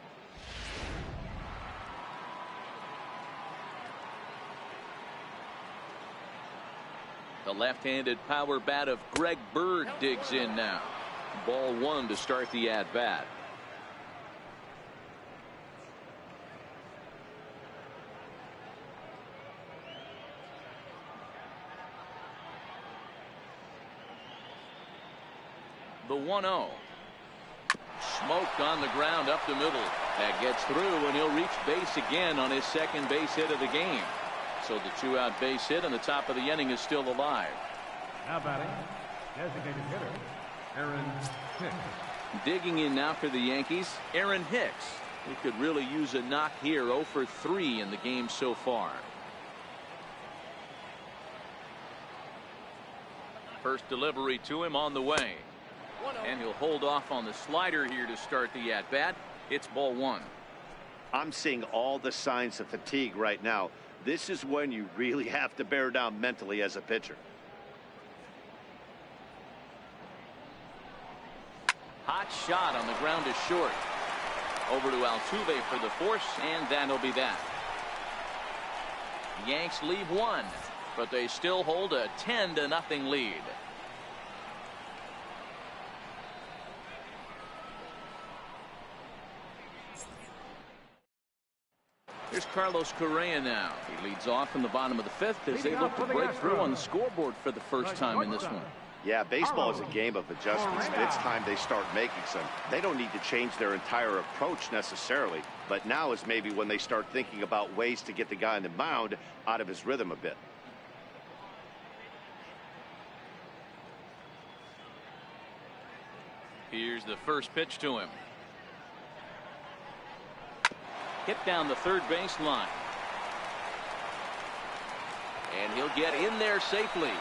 The left-handed power bat of Greg Bird digs in now. Ball one to start the at-bat. The 1-0. Smoked on the ground up the middle. That gets through, and he'll reach base again on his second base hit of the game. So the two-out base hit on the top of the inning is still alive. Now batting, designated hitter, Aaron Hicks. Digging in now for the Yankees, Aaron Hicks. He could really use a knock here. 0 for 3 in the game so far. First delivery to him on the way. And he'll hold off on the slider here to start the at-bat. It's ball one. I'm seeing all the signs of fatigue right now. This is when you really have to bear down mentally as a pitcher. Hot shot on the ground is short. Over to Altuve for the force, and that'll be that. Yanks leave one, but they still hold a 10-0 lead. Here's Carlos Correa now. He leads off in the bottom of the fifth as they look to break through on the scoreboard for the first time in this one. Yeah, baseball is a game of adjustments. It's time they start making some. They don't need to change their entire approach necessarily, but now is maybe when they start thinking about ways to get the guy on the mound out of his rhythm a bit. Here's the first pitch to him. Hit down the third base line. And he'll get in there safely.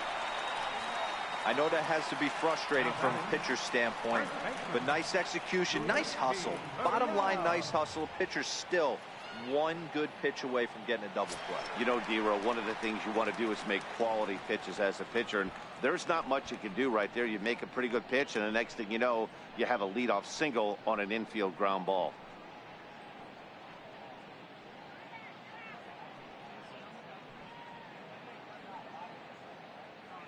I know that has to be frustrating from a pitcher's standpoint, but nice execution, nice hustle. Bottom line, nice hustle. Pitcher's still one good pitch away from getting a double play. You know, D-Row, one of the things you want to do is make quality pitches as a pitcher, and there's not much you can do right there. You make a pretty good pitch, and the next thing you know, you have a leadoff single on an infield ground ball.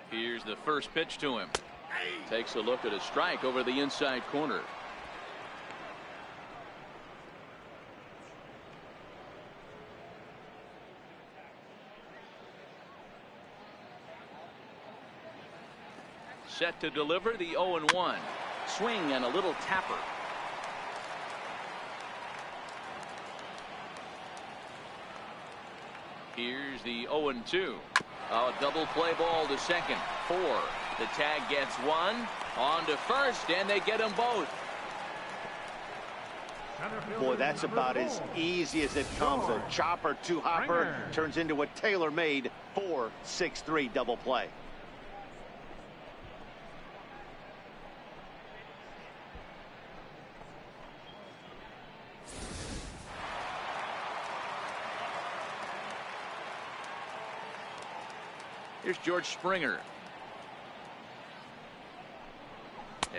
Here's the first pitch to him. Takes a look at a strike over the inside corner. Set to deliver the 0-1. Swing and a little tapper. Here's the 0-2. A double play ball to second. 4. The tag gets one. On to first, and they get them both. Boy, that's about as easy as it comes. A chopper to hopper turns into a tailor-made 4-6-3 double play. Here's George Springer.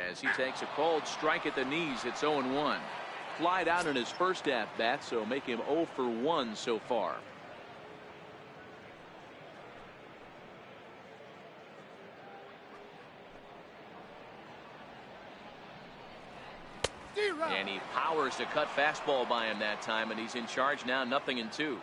As he takes a cold strike at the knees, it's 0-1. Flied out in his first at-bat, so make him 0 for 1 so far. And he powers to cut fastball by him that time, and he's in charge now, 0-2.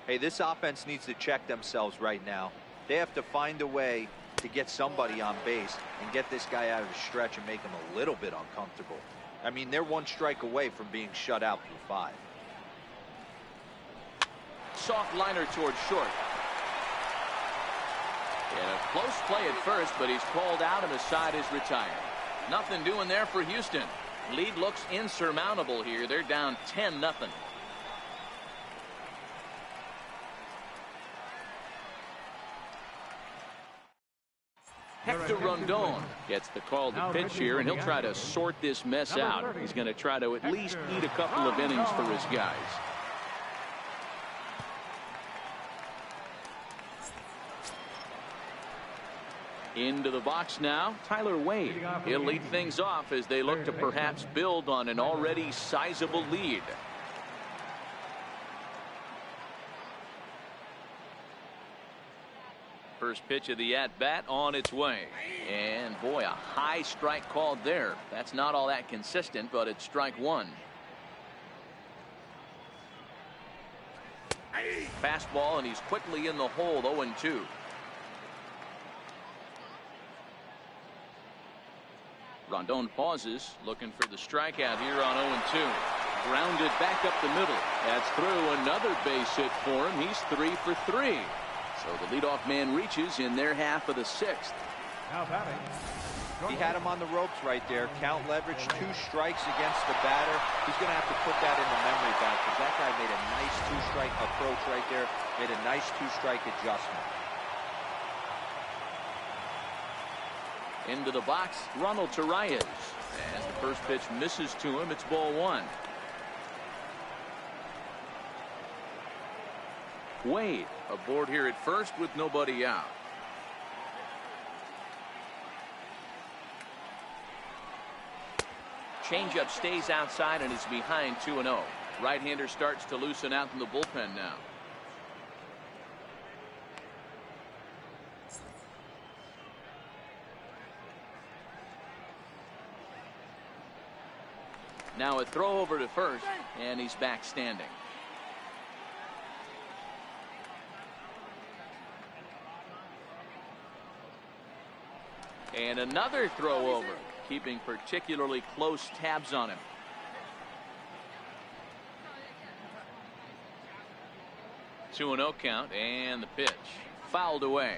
Hey, this offense needs to check themselves right now. They have to find a way to get somebody on base and get this guy out of the stretch and make him a little bit uncomfortable. I mean, they're one strike away from being shut out through 5. Soft liner towards short. And a close play at first, but he's called out and the side is retired. Nothing doing there for Houston. Lead looks insurmountable here. They're down 10-0. Hector Rondon gets the call to pitch here, and he'll try to sort this mess out. He's going to try to at least eat a couple of innings for his guys. Into the box now, Tyler Wade. He'll lead things off as they look to perhaps build on an already sizable lead. First pitch of the at-bat on its way. And boy, a high strike called there. That's not all that consistent, but it's strike one. Fastball, and he's quickly in the hole. 0-2. Rondon pauses, looking for the strikeout here on 0-2. Grounded back up the middle. That's through. Another base hit for him. He's 3 for 3. So the leadoff man reaches in their half of the sixth. Now batting. He had him on the ropes right there. Count leverage, 2 strikes against the batter. He's going to have to put that in the memory bank because that guy made a nice 2-strike approach right there. Made a nice 2-strike adjustment. Into the box, Ronald Torreyes. As the first pitch misses to him, it's ball 1. Wade aboard here at first with nobody out. Changeup stays outside and is behind 2-0. Right-hander starts to loosen out in the bullpen now. Now a throw over to first, and he's back standing. And another throw over, keeping particularly close tabs on him. Two 2-0 count, and the pitch fouled away.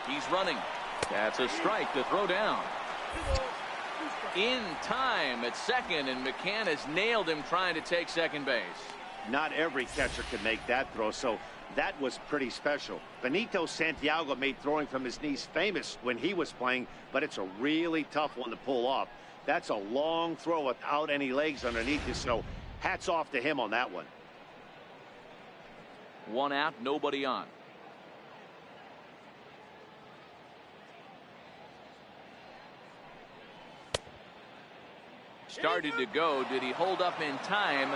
He's running. That's a strike to throw down. In time at second, and McCann has nailed him trying to take second base. Not every catcher can make that throw, so that was pretty special. Benito Santiago made throwing from his knees famous when he was playing, but it's a really tough one to pull off. That's a long throw without any legs underneath you, so hats off to him on that one. One out, nobody on. Started to go. Did he hold up in time?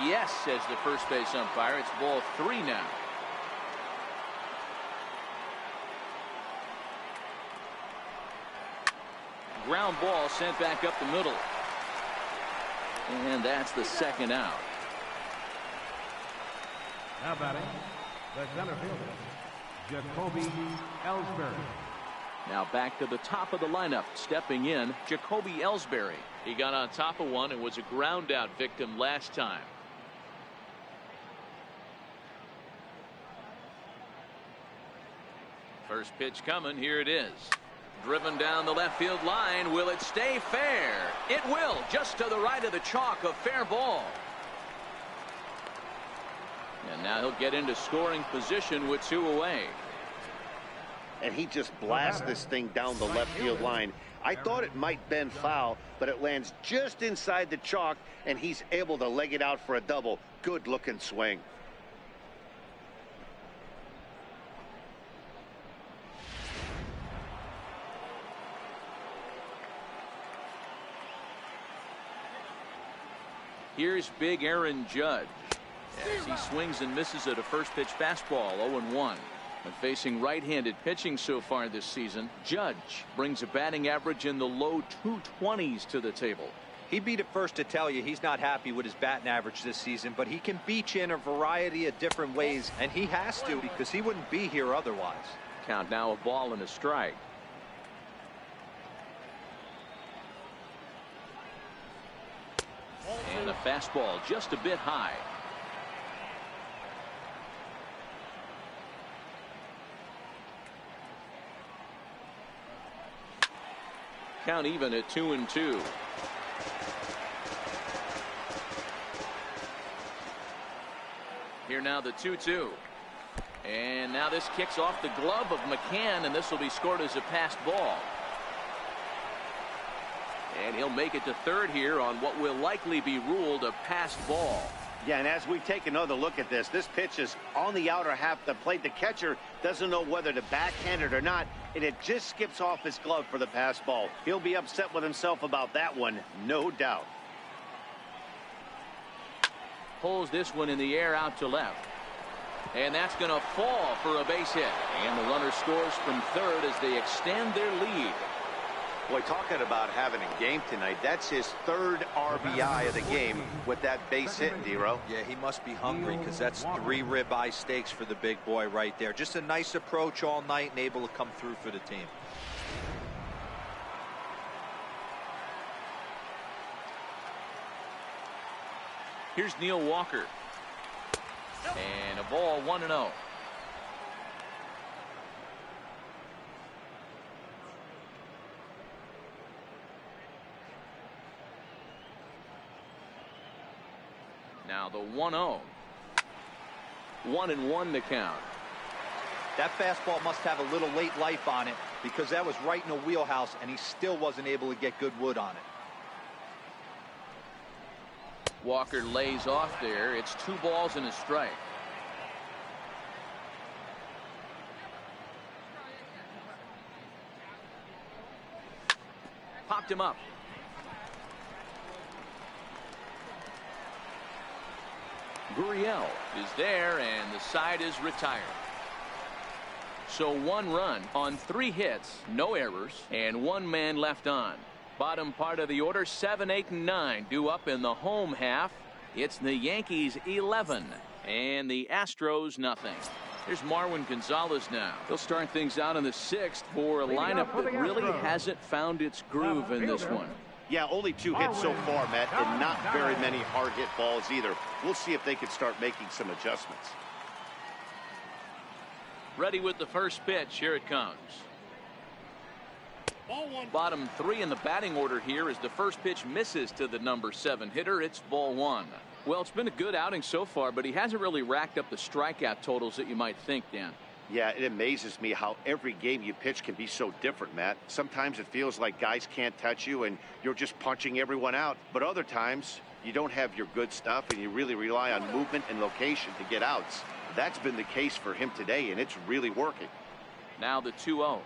Yes, says the first base umpire. It's ball 3 now. Ground ball sent back up the middle. And that's the second out. Now batting, the center fielder, Jacoby Ellsbury. Now back to the top of the lineup. Stepping in, Jacoby Ellsbury. He got on top of one and was a ground out victim last time. First pitch coming. Here it is. Driven down the left field line. Will it stay fair? It will. Just to the right of the chalk. A fair ball. And now he'll get into scoring position with 2 away. And he just blasts this thing down the left field line. I thought it might bend foul, but it lands just inside the chalk, and he's able to leg it out for a double. Good looking swing. Here's big Aaron Judge as he swings and misses at a first pitch fastball. 0-1. And facing right-handed pitching so far this season, Judge brings a batting average in the low 220s to the table. He'd be the first to tell you he's not happy with his batting average this season, but he can beat you in a variety of different ways, and he has to because he wouldn't be here otherwise. Count now, a ball and a strike. And a fastball just a bit high. Count even at 2-2. Here now the 2-2. And now this kicks off the glove of McCann, and this will be scored as a passed ball. And he'll make it to third here on what will likely be ruled a passed ball. Yeah, and as we take another look at this pitch is on the outer half of the plate. The catcher doesn't know whether to backhand it or not, and it just skips off his glove for the pass ball. He'll be upset with himself about that one, no doubt. pulls this one in the air out to left. And that's going to fall for a base hit. And the runner scores from third as they extend their lead. Boy, talking about having a game tonight, that's his third RBI of the game with that base hit, Dero. Yeah, he must be hungry because that's 3 ribeye steaks for the big boy right there. Just a nice approach all night and able to come through for the team. Here's Neil Walker. And a ball 1-0. Now the 1-0. 1-1 to count. That fastball must have a little late life on it because that was right in the wheelhouse and he still wasn't able to get good wood on it. Walker lays off there. It's 2 balls and a strike. Popped him up. Gurriel is there, and the side is retired. So 1 run on 3 hits, no errors, and 1 man left on. Bottom part of the order, 7, 8, and 9 due up in the home half. It's the Yankees 11 and the Astros nothing. Here's Marwin Gonzalez now. They'll start things out in the 6th for a lineup that really hasn't found its groove in this one. Yeah, only 2 hits so far, Matt, and not very many hard hit balls either. We'll see if they can start making some adjustments. Ready with the first pitch. Here it comes. Bottom 3 in the batting order here as the first pitch misses to the number 7 hitter. It's ball 1. Well, it's been a good outing so far, but he hasn't really racked up the strikeout totals that you might think, Dan. Yeah, it amazes me how every game you pitch can be so different, Matt. Sometimes it feels like guys can't touch you and you're just punching everyone out. But other times you don't have your good stuff and you really rely on movement and location to get outs. That's been the case for him today, and it's really working. Now the 2-0.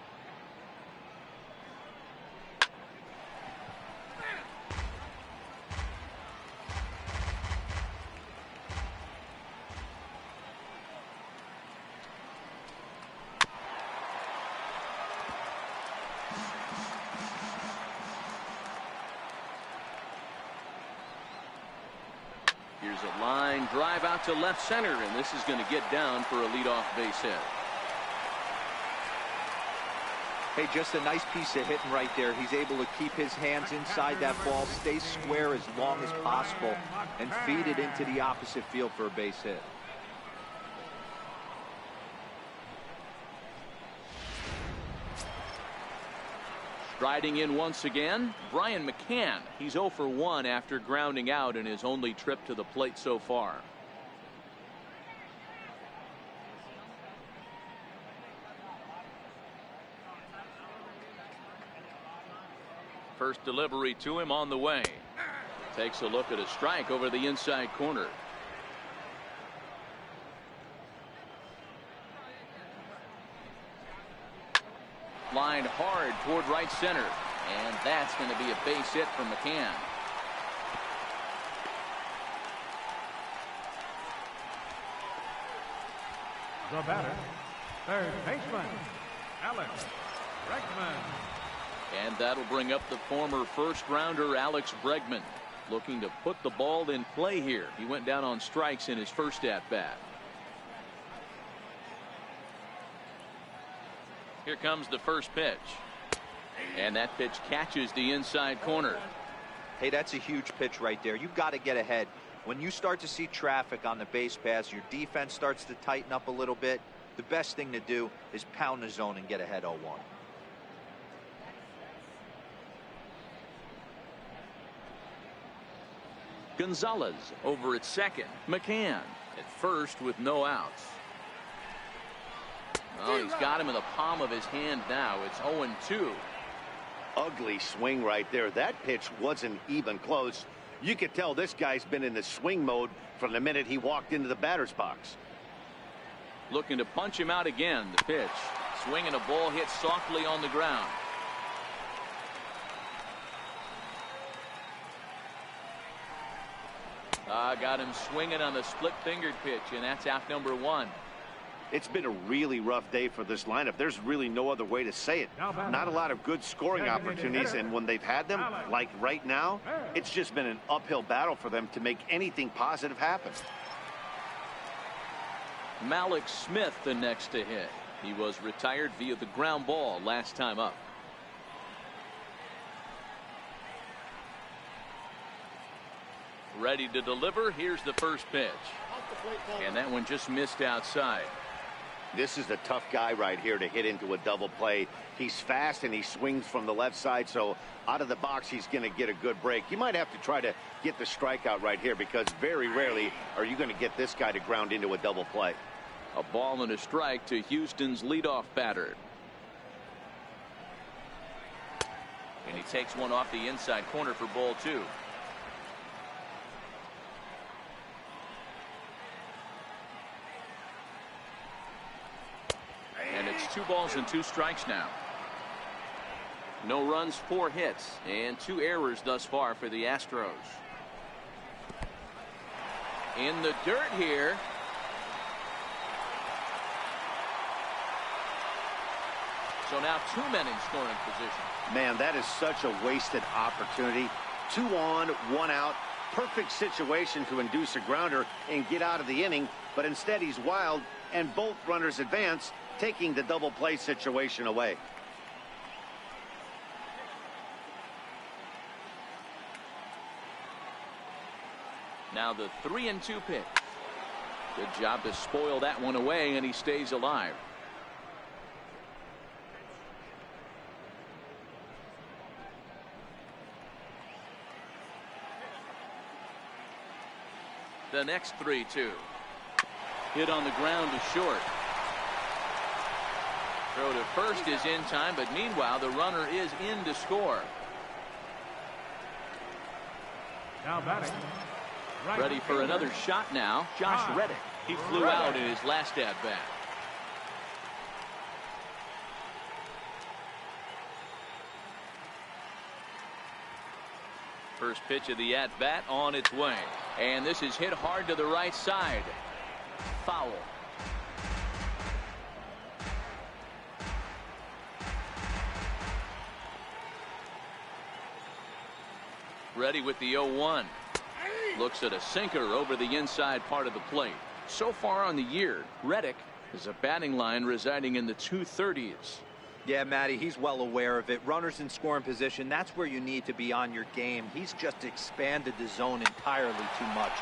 Here's a line drive out to left center, and this is going to get down for a leadoff base hit. Hey, just a nice piece of hitting right there. He's able to keep his hands inside that ball, stay square as long as possible, and feed it into the opposite field for a base hit. Striding in once again, Brian McCann. He's 0 for 1 after grounding out in his only trip to the plate so far. First delivery to him on the way. Takes a look at a strike over the inside corner. Lined hard toward right center, and that's going to be a base hit from McCann. The batter, third baseman, Alex Bregman. And that'll bring up the former first-rounder Alex Bregman, looking to put the ball in play here. He went down on strikes in his first at-bat. Here comes the first pitch. And that pitch catches the inside corner. Hey, that's a huge pitch right there. You've got to get ahead. When you start to see traffic on the base pass, your defense starts to tighten up a little bit. The best thing to do is pound the zone and get ahead 0-1. Gonzalez over at second. McCann at first with no outs. Oh, he's got him in the palm of his hand now. It's 0-2. Ugly swing right there. That pitch wasn't even close. You could tell this guy's been in the swing mode from the minute he walked into the batter's box. Looking to punch him out again. The pitch. Swinging a ball hit softly on the ground. Got him swinging on the split-fingered pitch, and that's out number 1. It's been a really rough day for this lineup. There's really no other way to say it. Not a lot of good scoring opportunities, and when they've had them, like right now, it's just been an uphill battle for them to make anything positive happen. Malik Smith the next to hit. He was retired via the ground ball last time up. Ready to deliver. Here's the first pitch. And that one just missed outside. This is a tough guy right here to hit into a double play. He's fast and he swings from the left side, so out of the box he's going to get a good break. You might have to try to get the strikeout right here, because very rarely are you going to get this guy to ground into a double play. A ball and a strike to Houston's leadoff batter. And he takes one off the inside corner for ball 2. And it's 2 balls and 2 strikes now. No runs, 4 hits, and 2 errors thus far for the Astros. In the dirt here. So now 2 men in scoring position. Man, that is such a wasted opportunity. 2 on, 1 out. Perfect situation to induce a grounder and get out of the inning, but instead he's wild, and both runners advance, taking the double play situation away. Now the 3-2 pitch. Good job to spoil that one away, and he stays alive. The next 3-2. Hit on the ground to short. Throw to first is in time, but meanwhile the runner is in to score. Now batting. Right. Ready for another shot now. Josh Reddick. He flew out in his last at bat. First pitch of the at bat on its way, and this is hit hard to the right side. Foul. Ready with the 0-1. Looks at a sinker over the inside part of the plate. So far on the year, Reddick is a batting line residing in the 230s. Yeah, Matty, he's well aware of it. Runners in scoring position, that's where you need to be on your game. He's just expanded the zone entirely too much.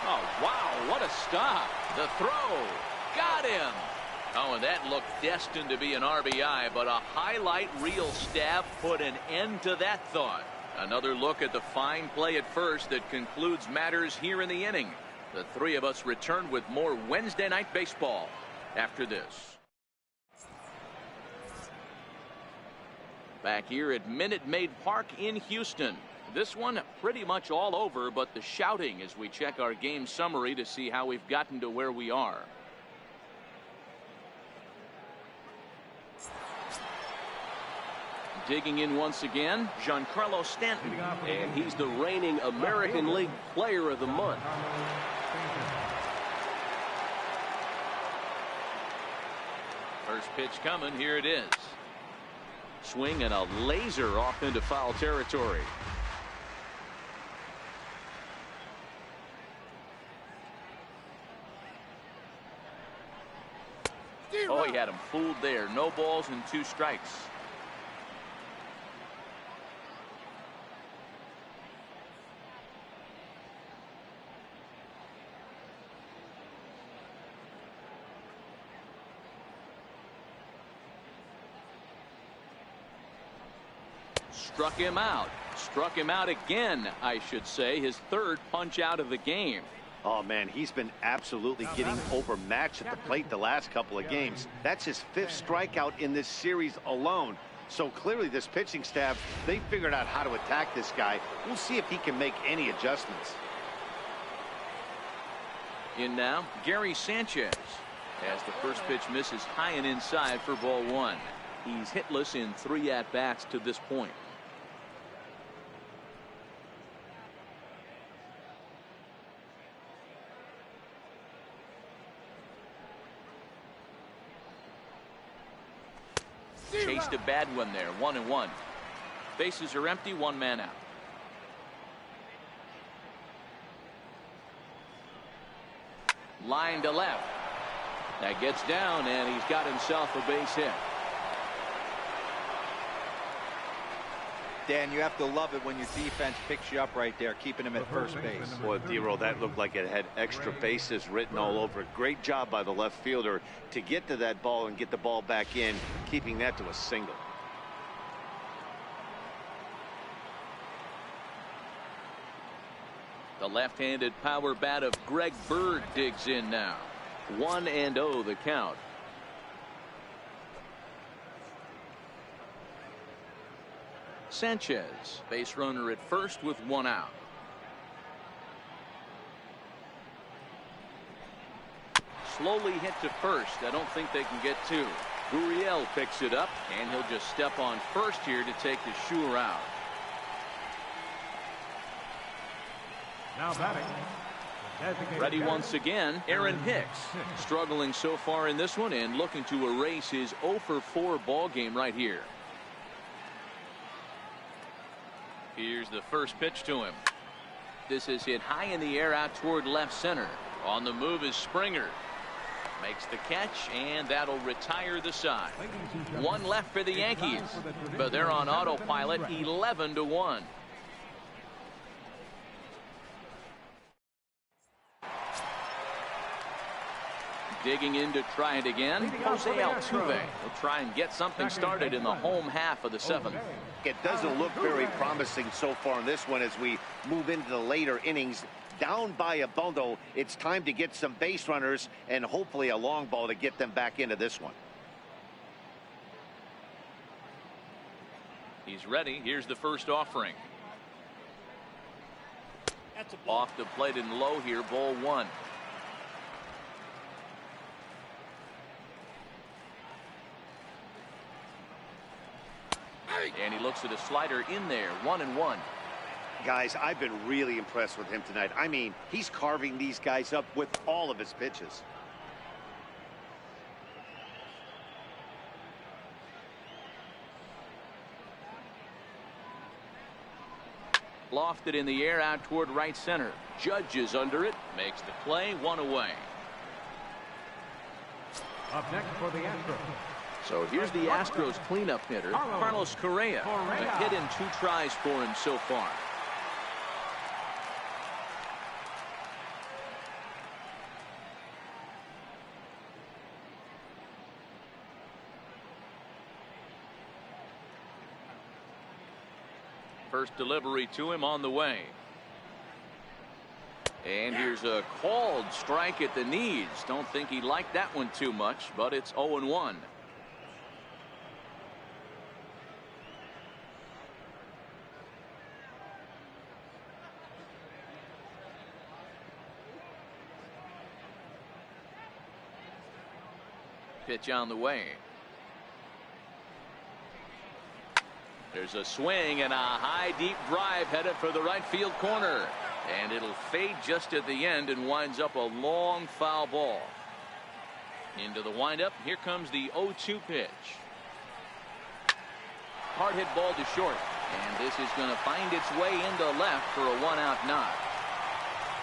Oh, wow, what a stop. The throw. Got him. Oh, and that looked destined to be an RBI, but a highlight reel stab put an end to that thought. Another look at the fine play at first that concludes matters here in the inning. The 3 of us return with more Wednesday Night Baseball after this. Back here at Minute Maid Park in Houston. This one pretty much all over, but the shouting as we check our game summary to see how we've gotten to where we are. Digging in once again, Giancarlo Stanton, and he's the reigning American League Player of the Month. First pitch coming, here it is. Swing and a laser off into foul territory. Oh, he had him fooled there. No balls and 2 strikes. Struck him out. Struck him out again, I should say. His 3rd punch out of the game. Oh, man, he's been absolutely getting overmatched at the plate the last couple of games. That's his 5th strikeout in this series alone. So clearly this pitching staff, they figured out how to attack this guy. We'll see if he can make any adjustments. In now, Gary Sanchez. As the first pitch misses high and inside for ball 1. He's hitless in 3 at-bats to this point. Chased a bad one there. 1-1. Bases are empty. One man out. Line to left. That gets down, and he's got himself a base hit. Dan, you have to love it when your defense picks you up right there, keeping him at first base. Boy, D-Roll, that looked like it had extra bases written all over it. Great job by the left fielder to get to that ball and get the ball back in, keeping that to a single. The left-handed power bat of Greg Bird digs in now. 1-0 the count. Sanchez, base runner at first with one out. Slowly hit to first. I don't think they can get two. Gurriel picks it up, and he'll just step on first here to take the sure out. Now batting. Ready once again, Aaron Hicks. Struggling so far in this one and looking to erase his 0-for-4 ball game right here. Here's the first pitch to him. This is hit high in the air out toward left center. On the move is Springer. Makes the catch, and that'll retire the side. One left for the Yankees, but they're on autopilot, 11-1. Digging in to try it again, Jose Altuve. He'll try and get something started in the home half of the seventh. It doesn't look very promising so far in this one as we move into the later innings. Down by a bundle, it's time to get some base runners and hopefully a long ball to get them back into this one. He's ready. Here's the first offering. Off the plate and low here, ball one. And he looks at a slider in there, 1-1. Guys, I've been really impressed with him tonight. I mean, he's carving these guys up with all of his pitches. Lofted in the air out toward right center. Judge is under it, makes the play, one away. Up next for the Astros. So here's the Astros cleanup hitter, Carlos Correa. A hit in 2 tries for him so far. First delivery to him on the way. And here's a called strike at the knees. Don't think he liked that one too much, but it's 0-1. Pitch on the way. There's a swing and a high deep drive headed for the right field corner, and it'll fade just at the end and winds up a long foul ball. Into the windup. Here comes the 0-2 pitch. Hard hit ball to short, and this is going to find its way into left for a 1-out knock.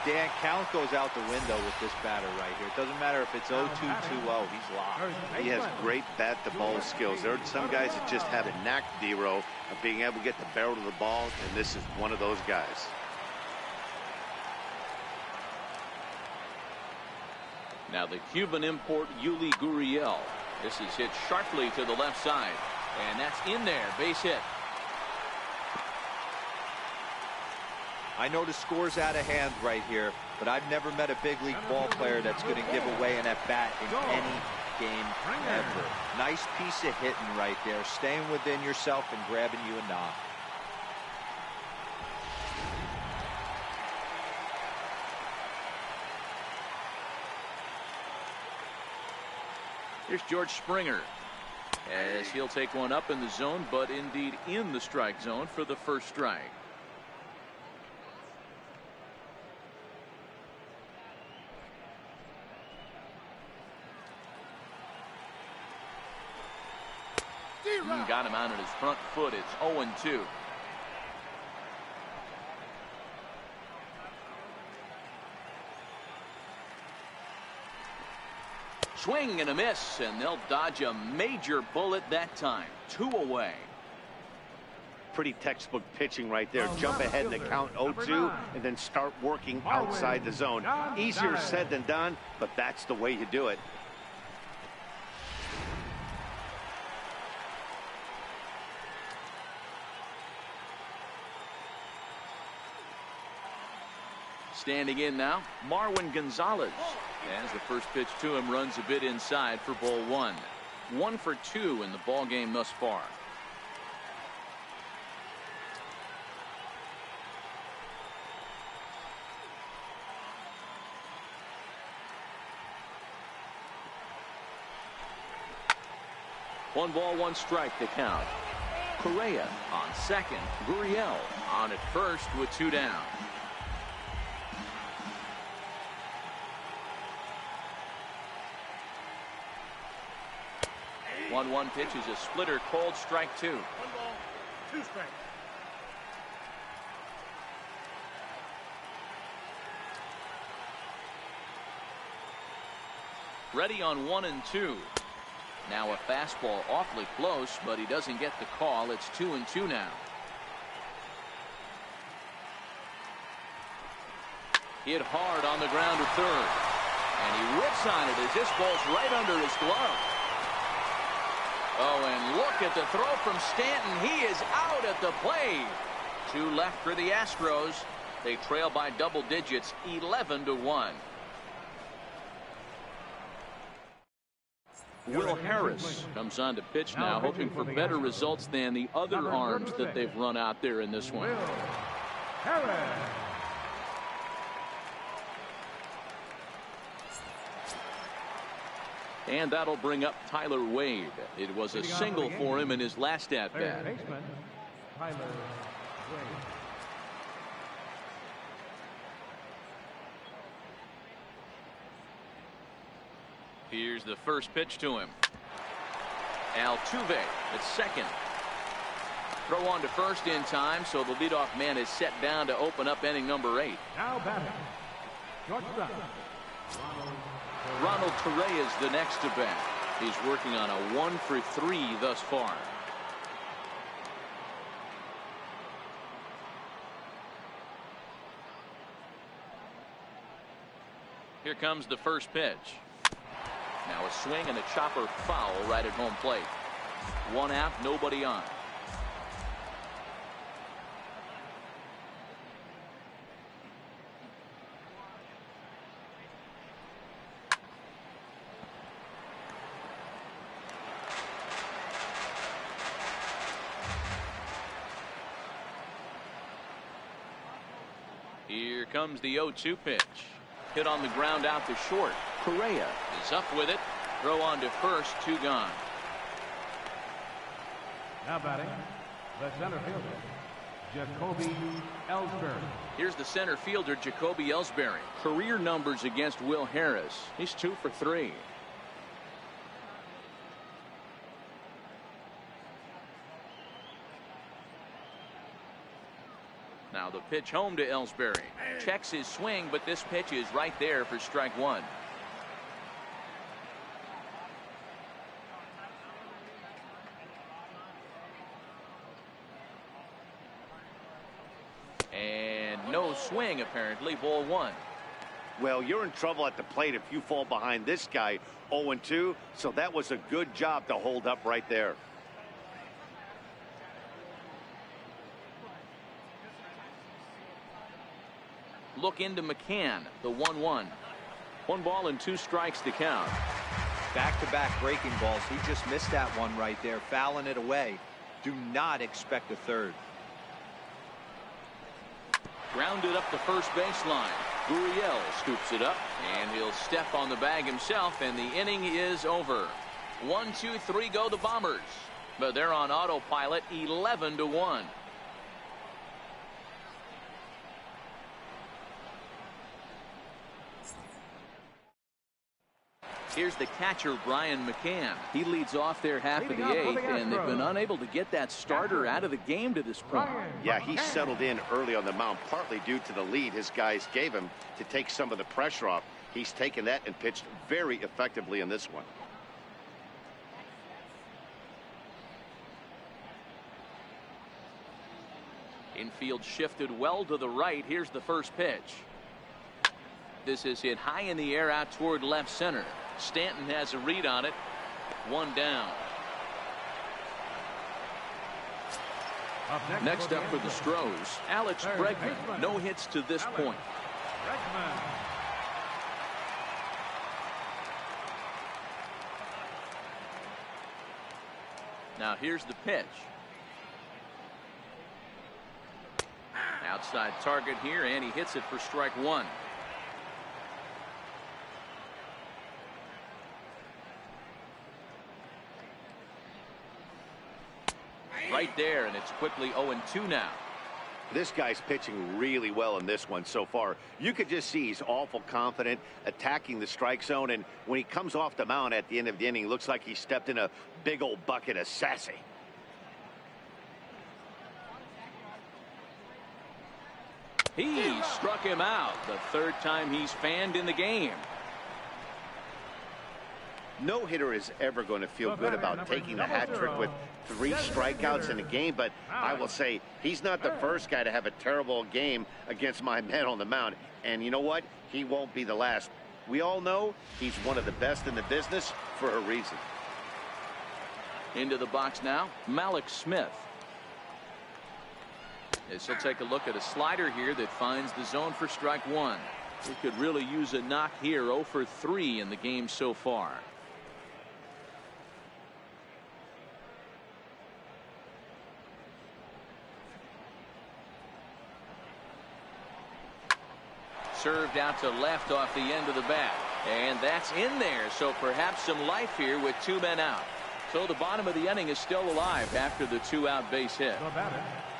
Dan, count goes out the window with this batter right here. It doesn't matter if it's 0-2, 2-0. He's locked. He has great bat-to-ball skills. There are some guys that just have a knack, D-Row, of being able to get the barrel of the ball, and this is one of those guys. Now the Cuban import, Yuli Gurriel. This is hit sharply to the left side, and that's in there. Base hit. I know the score's out of hand right here, but I've never met a big league ball player that's going to give away an at-bat in any game ever. Nice piece of hitting right there, staying within yourself and grabbing you a knock. Here's George Springer, as he'll take one up in the zone, but indeed in the strike zone for the first strike. Got him out on his front foot. It's 0-2. Swing and a miss, and they'll dodge a major bullet that time. 2 away. Pretty textbook pitching right there. Jump ahead in the count 0-2 and then start working outside the zone. Easier said than done, but that's the way you do it. Standing in now, Marwin Gonzalez. As the first pitch to him runs a bit inside for ball 1. 1 for 2 in the ball game thus far. One ball, one strike to count. Correa on second. Gurriel on at first with 2 down. One pitch is a splitter, called strike 2. 1 ball, 2 strikes. Ready on 1 and 2. Now a fastball awfully close, but he doesn't get the call. It's 2-2 now. Hit hard on the ground to third. And he whips on it as this ball's right under his glove. Oh, and look at the throw from Stanton. He is out at the plate. 2 left for the Astros. They trail by double digits, 11-1. Will Harris comes on to pitch now, hoping for better results than the other arms that they've run out there in this one. Will Harris. And that'll bring up Tyler Wade. It was a single for him in his last at bat. Third baseman, Tyler Wade. Here's the first pitch to him. Altuve at second. Throw on to first in time, so the leadoff man is set down to open up inning number 8. Now batting, shortstop, Ronald Torrey is the next to bat. He's working on a 1 for 3 thus far. Here comes the first pitch. Now a swing and a chopper foul right at home plate. 1 out, nobody on. Here comes the 0-2 pitch. Hit on the ground out to short. Correa is up with it. Throw on to first, 2 gone. now batting, the center fielder, Jacoby Ellsbury. Here's the center fielder, Jacoby Ellsbury. Career numbers against Will Harris. He's 2 for 3. Now the pitch home to Ellsbury. Checks his swing, but this pitch is right there for strike 1. And no swing, apparently. Ball 1. Well, you're in trouble at the plate if you fall behind this guy 0-2, so that was a good job to hold up right there. Look into McCann, the 1-1. 1 ball and 2 strikes to count. Back-to-back breaking balls. He just missed that one right there, fouling it away. Do not expect a third. Grounded up the first baseline. Gurriel scoops it up, and he'll step on the bag himself, and the inning is over. 1, 2, 3 go the Bombers, but they're on autopilot, 11-1. Here's the catcher, Brian McCann. He leads off their half of the eighth, and they've been unable to get that starter out of the game to this point. Yeah, he settled in early on the mound, partly due to the lead his guys gave him to take some of the pressure off. He's taken that and pitched very effectively in this one. Infield shifted well to the right. Here's the first pitch. This is hit high in the air out toward left center. Stanton has a read on it. One down. Next up for the Astros, Alex Bregman. No hits to this point. Now here's the pitch. Outside target here, and he hits it for strike one. Right there, and it's quickly 0-2 now. This guy's pitching really well in this one so far. You could just see he's awful confident, attacking the strike zone, and when he comes off the mound at the end of the inning, looks like he stepped in a big old bucket of sassy. He struck him out, the third time he's fanned in the game. No hitter is ever going to feel good about taking the hat trick with 3 strikeouts in a game, but I will say he's not the first guy to have a terrible game against my man on the mound. And you know what? He won't be the last. We all know he's one of the best in the business for a reason. Into the box now, Malik Smith. As he'll take a look at a slider here that finds the zone for strike one. He could really use a knock here. 0 for 3 in the game so far. Served out to left off the end of the bat, and that's in there, so perhaps some life here with 2 men out. So the bottom of the inning is still alive after the 2-out base hit.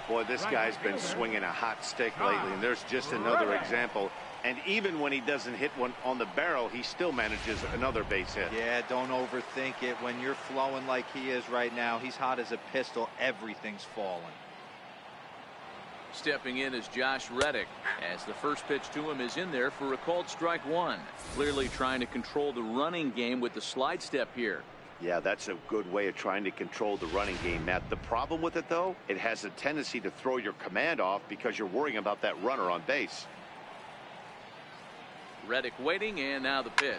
Boy, this guy's been swinging a hot stick lately, and there's just another example. And even when he doesn't hit one on the barrel, he still manages another base hit. Yeah, don't overthink it. When you're flowing like he is right now, he's hot as a pistol. Everything's falling. Stepping in is Josh Reddick, as the first pitch to him is in there for a called strike one. Clearly trying to control the running game with the slide step here. Yeah, that's a good way of trying to control the running game, Matt. The problem with it, though, it has a tendency to throw your command off because you're worrying about that runner on base. Reddick waiting, and now the pitch.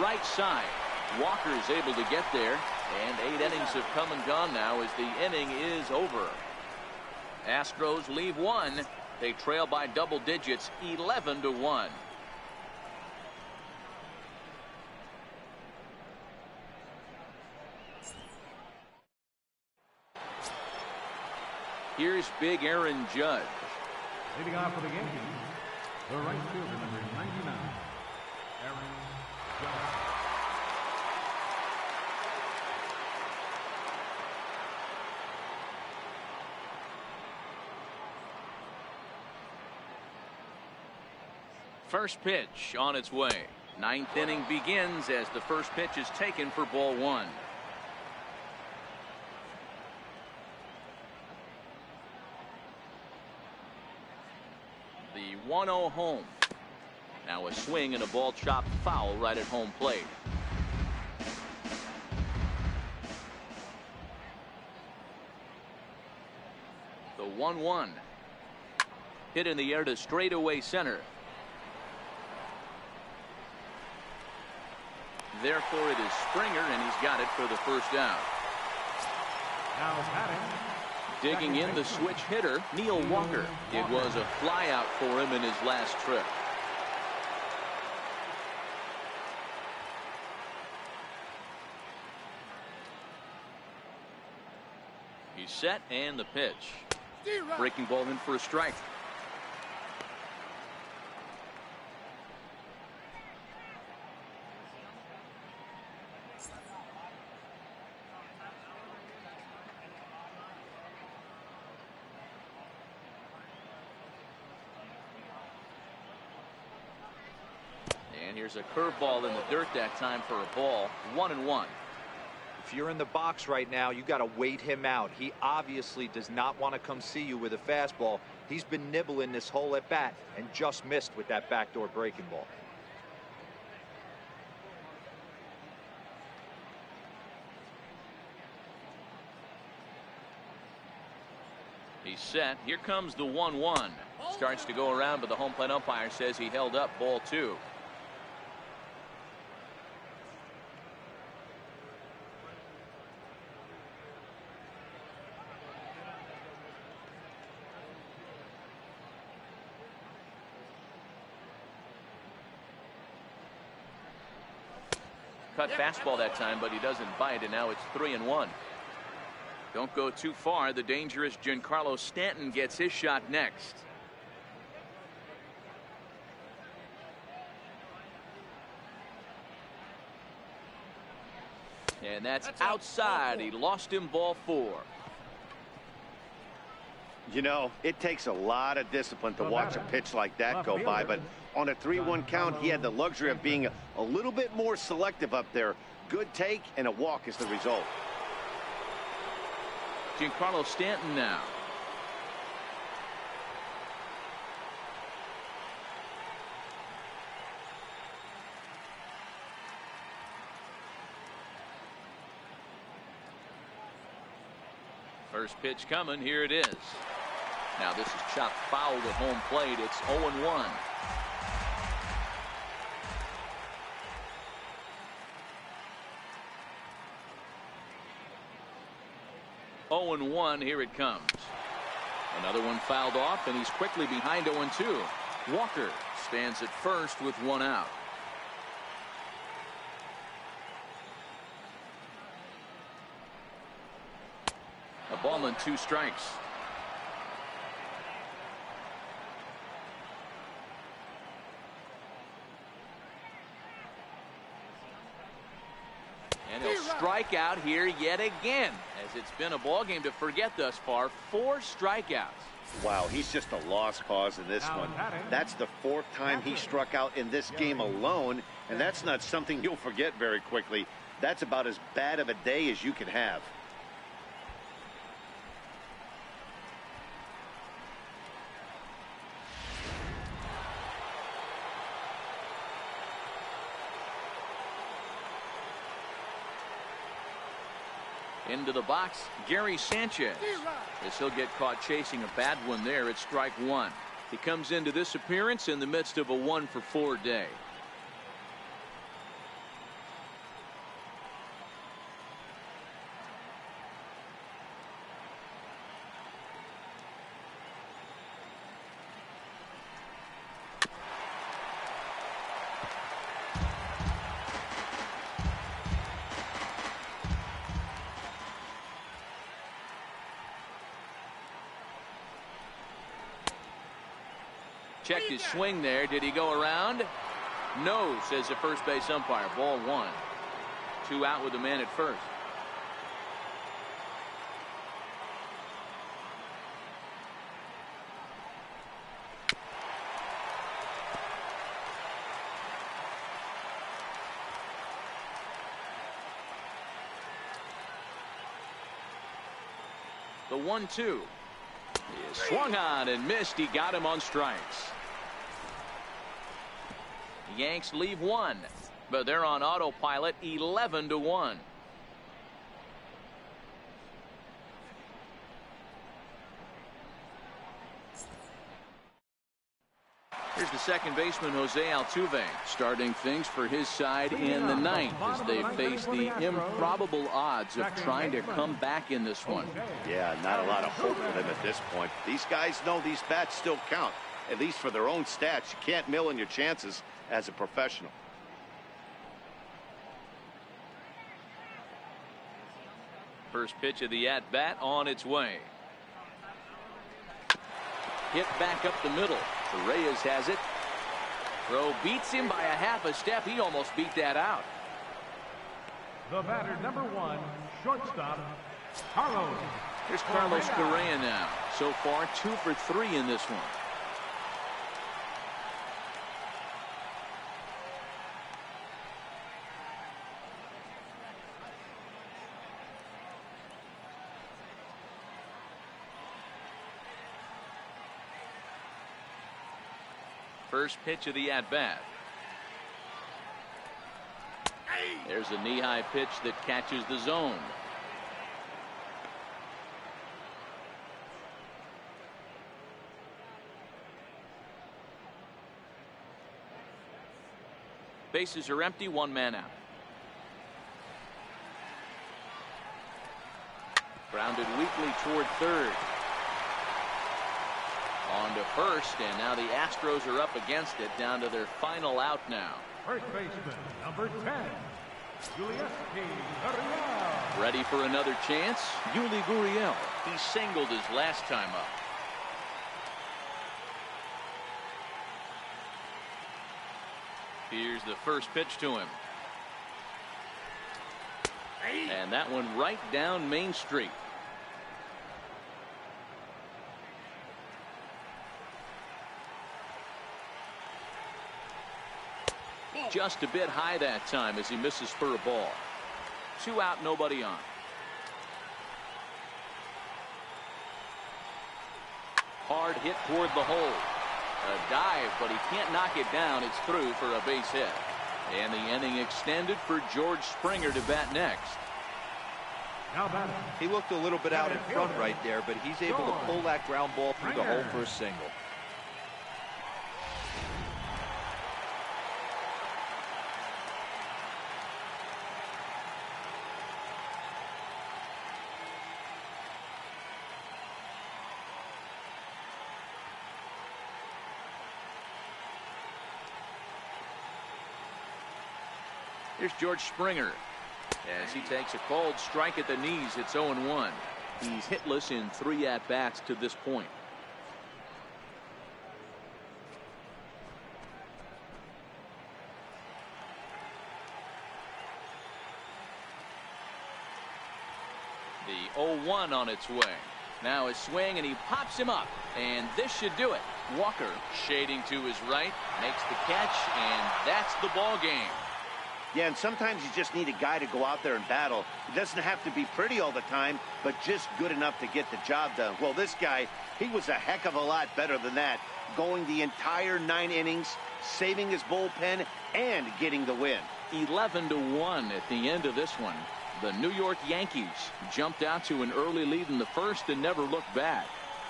Right side. Walker's able to get there, and 8 innings have come and gone now as the inning is over. Astros leave one. They trail by double digits, 11-1. Here's big Aaron Judge. Leading off for the Yankees, the right fielder, number 99, Aaron Judge. First pitch on its way. 9th inning begins as the first pitch is taken for ball one. The 1-0 home. Now a swing and a ball chopped foul right at home plate. The 1-1. Hit in the air to straightaway center. Therefore, it is Springer, and he's got it for the first out. Now batting. Digging in the switch hitter, Neil Walker. It was a flyout for him in his last trip. He's set, and the pitch. Breaking ball in for a strike. And here's a curveball in the dirt that time for a ball. 1-1. If you're in the box right now, you got to wait him out. He obviously does not want to come see you with a fastball. He's been nibbling this whole at bat and just missed with that backdoor breaking ball. He's set. Here comes the 1-1. Starts to go around, but the home plate umpire says he held up. Ball 2. Cut fastball that time, but he doesn't bite, and now it's 3-1. Don't go too far. The dangerous Giancarlo Stanton gets his shot next. And that's outside. He lost him. Ball 4. You know, it takes a lot of discipline to watch a pitch like that go by, but on a 3-1 count, he had the luxury of being a little bit more selective up there. Good take, and a walk is the result. Giancarlo Stanton now. First pitch coming. Here it is. Now this is chopped foul at home plate. It's 0-1. Here it comes. Another one fouled off, and he's quickly behind 0-2. Walker stands at first with 1 out. A ball and 2 strikes. And he'll strike out here yet again, as it's been a ball game to forget thus far. 4 strikeouts. Wow, he's just a lost cause in this one. That's the 4th time he struck out in this game alone, and that's not something you'll forget very quickly. That's about as bad of a day as you can have. Into the box, Gary Sanchez. As he'll get caught chasing a bad one there at strike 1. He comes into this appearance in the midst of a 1-for-4 day. Checked his swing there. Did he go around? No, says the first base umpire. Ball 1. 2 out with the man at first. The 1-2. He swung on and missed. He got him on strikes. The Yanks leave 1, but they're on autopilot. 11-1. Here's the second baseman, Jose Altuve, starting things for his side in the 9th as they face the improbable odds of trying to come back in this one. Yeah, not a lot of hope for them at this point. These guys know these bats still count, at least for their own stats. You can't mill in your chances as a professional. First pitch of the at-bat on its way. Hit back up the middle. Reyes has it. Throw beats him by a half a step. He almost beat that out. The batter, number 1, shortstop, Carlos. Here's Carlos Correa now. So far, 2 for 3 in this one. First pitch of the at-bat. There's a knee-high pitch that catches the zone. Bases are empty, one man out. Grounded weakly toward third. On to first, and now the Astros are up against it, down to their final out now. First baseman, number 10, Yuli Gurriel. Ready for another chance? Yuli Gurriel. He singled his last time up. Here's the first pitch to him. And that one right down Main Street. Just a bit high that time as he misses for a ball. 2 out, nobody on. Hard hit toward the hole. A dive, but he can't knock it down. It's through for a base hit. And the inning extended for George Springer to bat next. Now batting. He looked a little bit out in front right there, but he's able to pull that ground ball through the hole for a single. Here's George Springer as he takes a cold strike at the knees. It's 0-1. He's hitless in 3 at-bats to this point. The 0-1 on its way. Now a swing, and he pops him up, and this should do it. Walker shading to his right, makes the catch, and that's the ball game. Yeah, and sometimes you just need a guy to go out there and battle. It doesn't have to be pretty all the time, but just good enough to get the job done. Well, this guy, he was a heck of a lot better than that, going the entire 9 innings, saving his bullpen, and getting the win. 11-1 at the end of this one. The New York Yankees jumped out to an early lead in the first and never looked back.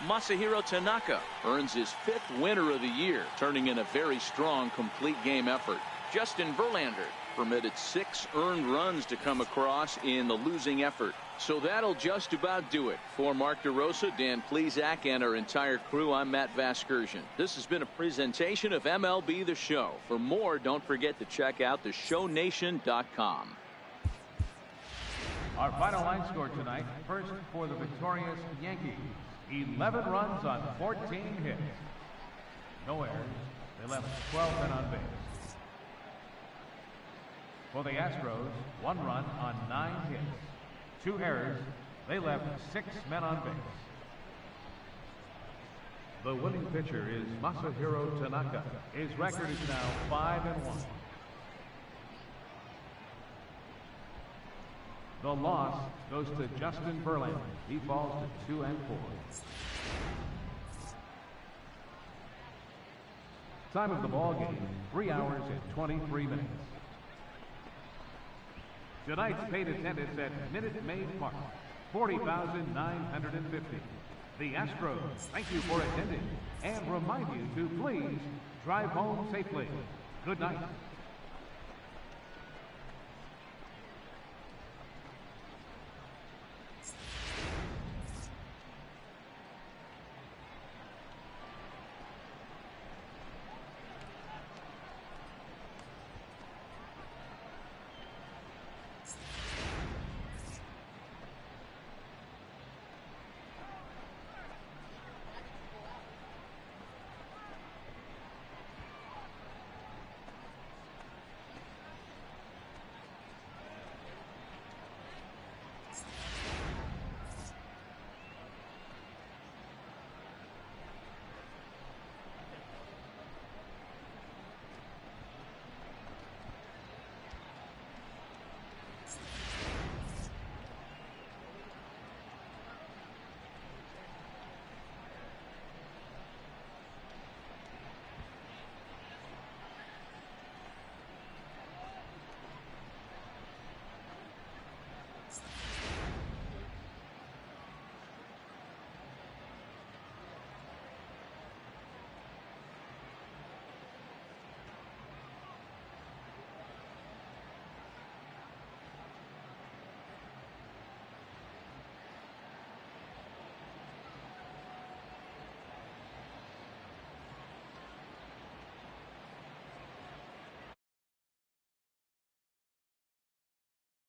Masahiro Tanaka earns his 5th winner of the year, turning in a very strong complete game effort. Justin Verlander permitted 6 earned runs to come across in the losing effort. So that'll just about do it. For Mark DeRosa, Dan Plesac, and our entire crew, I'm Matt Vasgersian. This has been a presentation of MLB The Show. For more, don't forget to check out theshownation.com. Our final line score tonight, first for the victorious Yankees. 11 runs on 14 hits. No errors. They left 12 men on base. For the Astros, 1 run on 9 hits. 2 errors. They left 6 men on base. The winning pitcher is Masahiro Tanaka. His record is now 5-1. The loss goes to Justin Verlander. He falls to 2-4. Time of the ball game, 3 hours and 23 minutes. Tonight's paid attendance at Minute Maid Park, 40,950. The Astros thank you for attending and remind you to please drive home safely. Good night.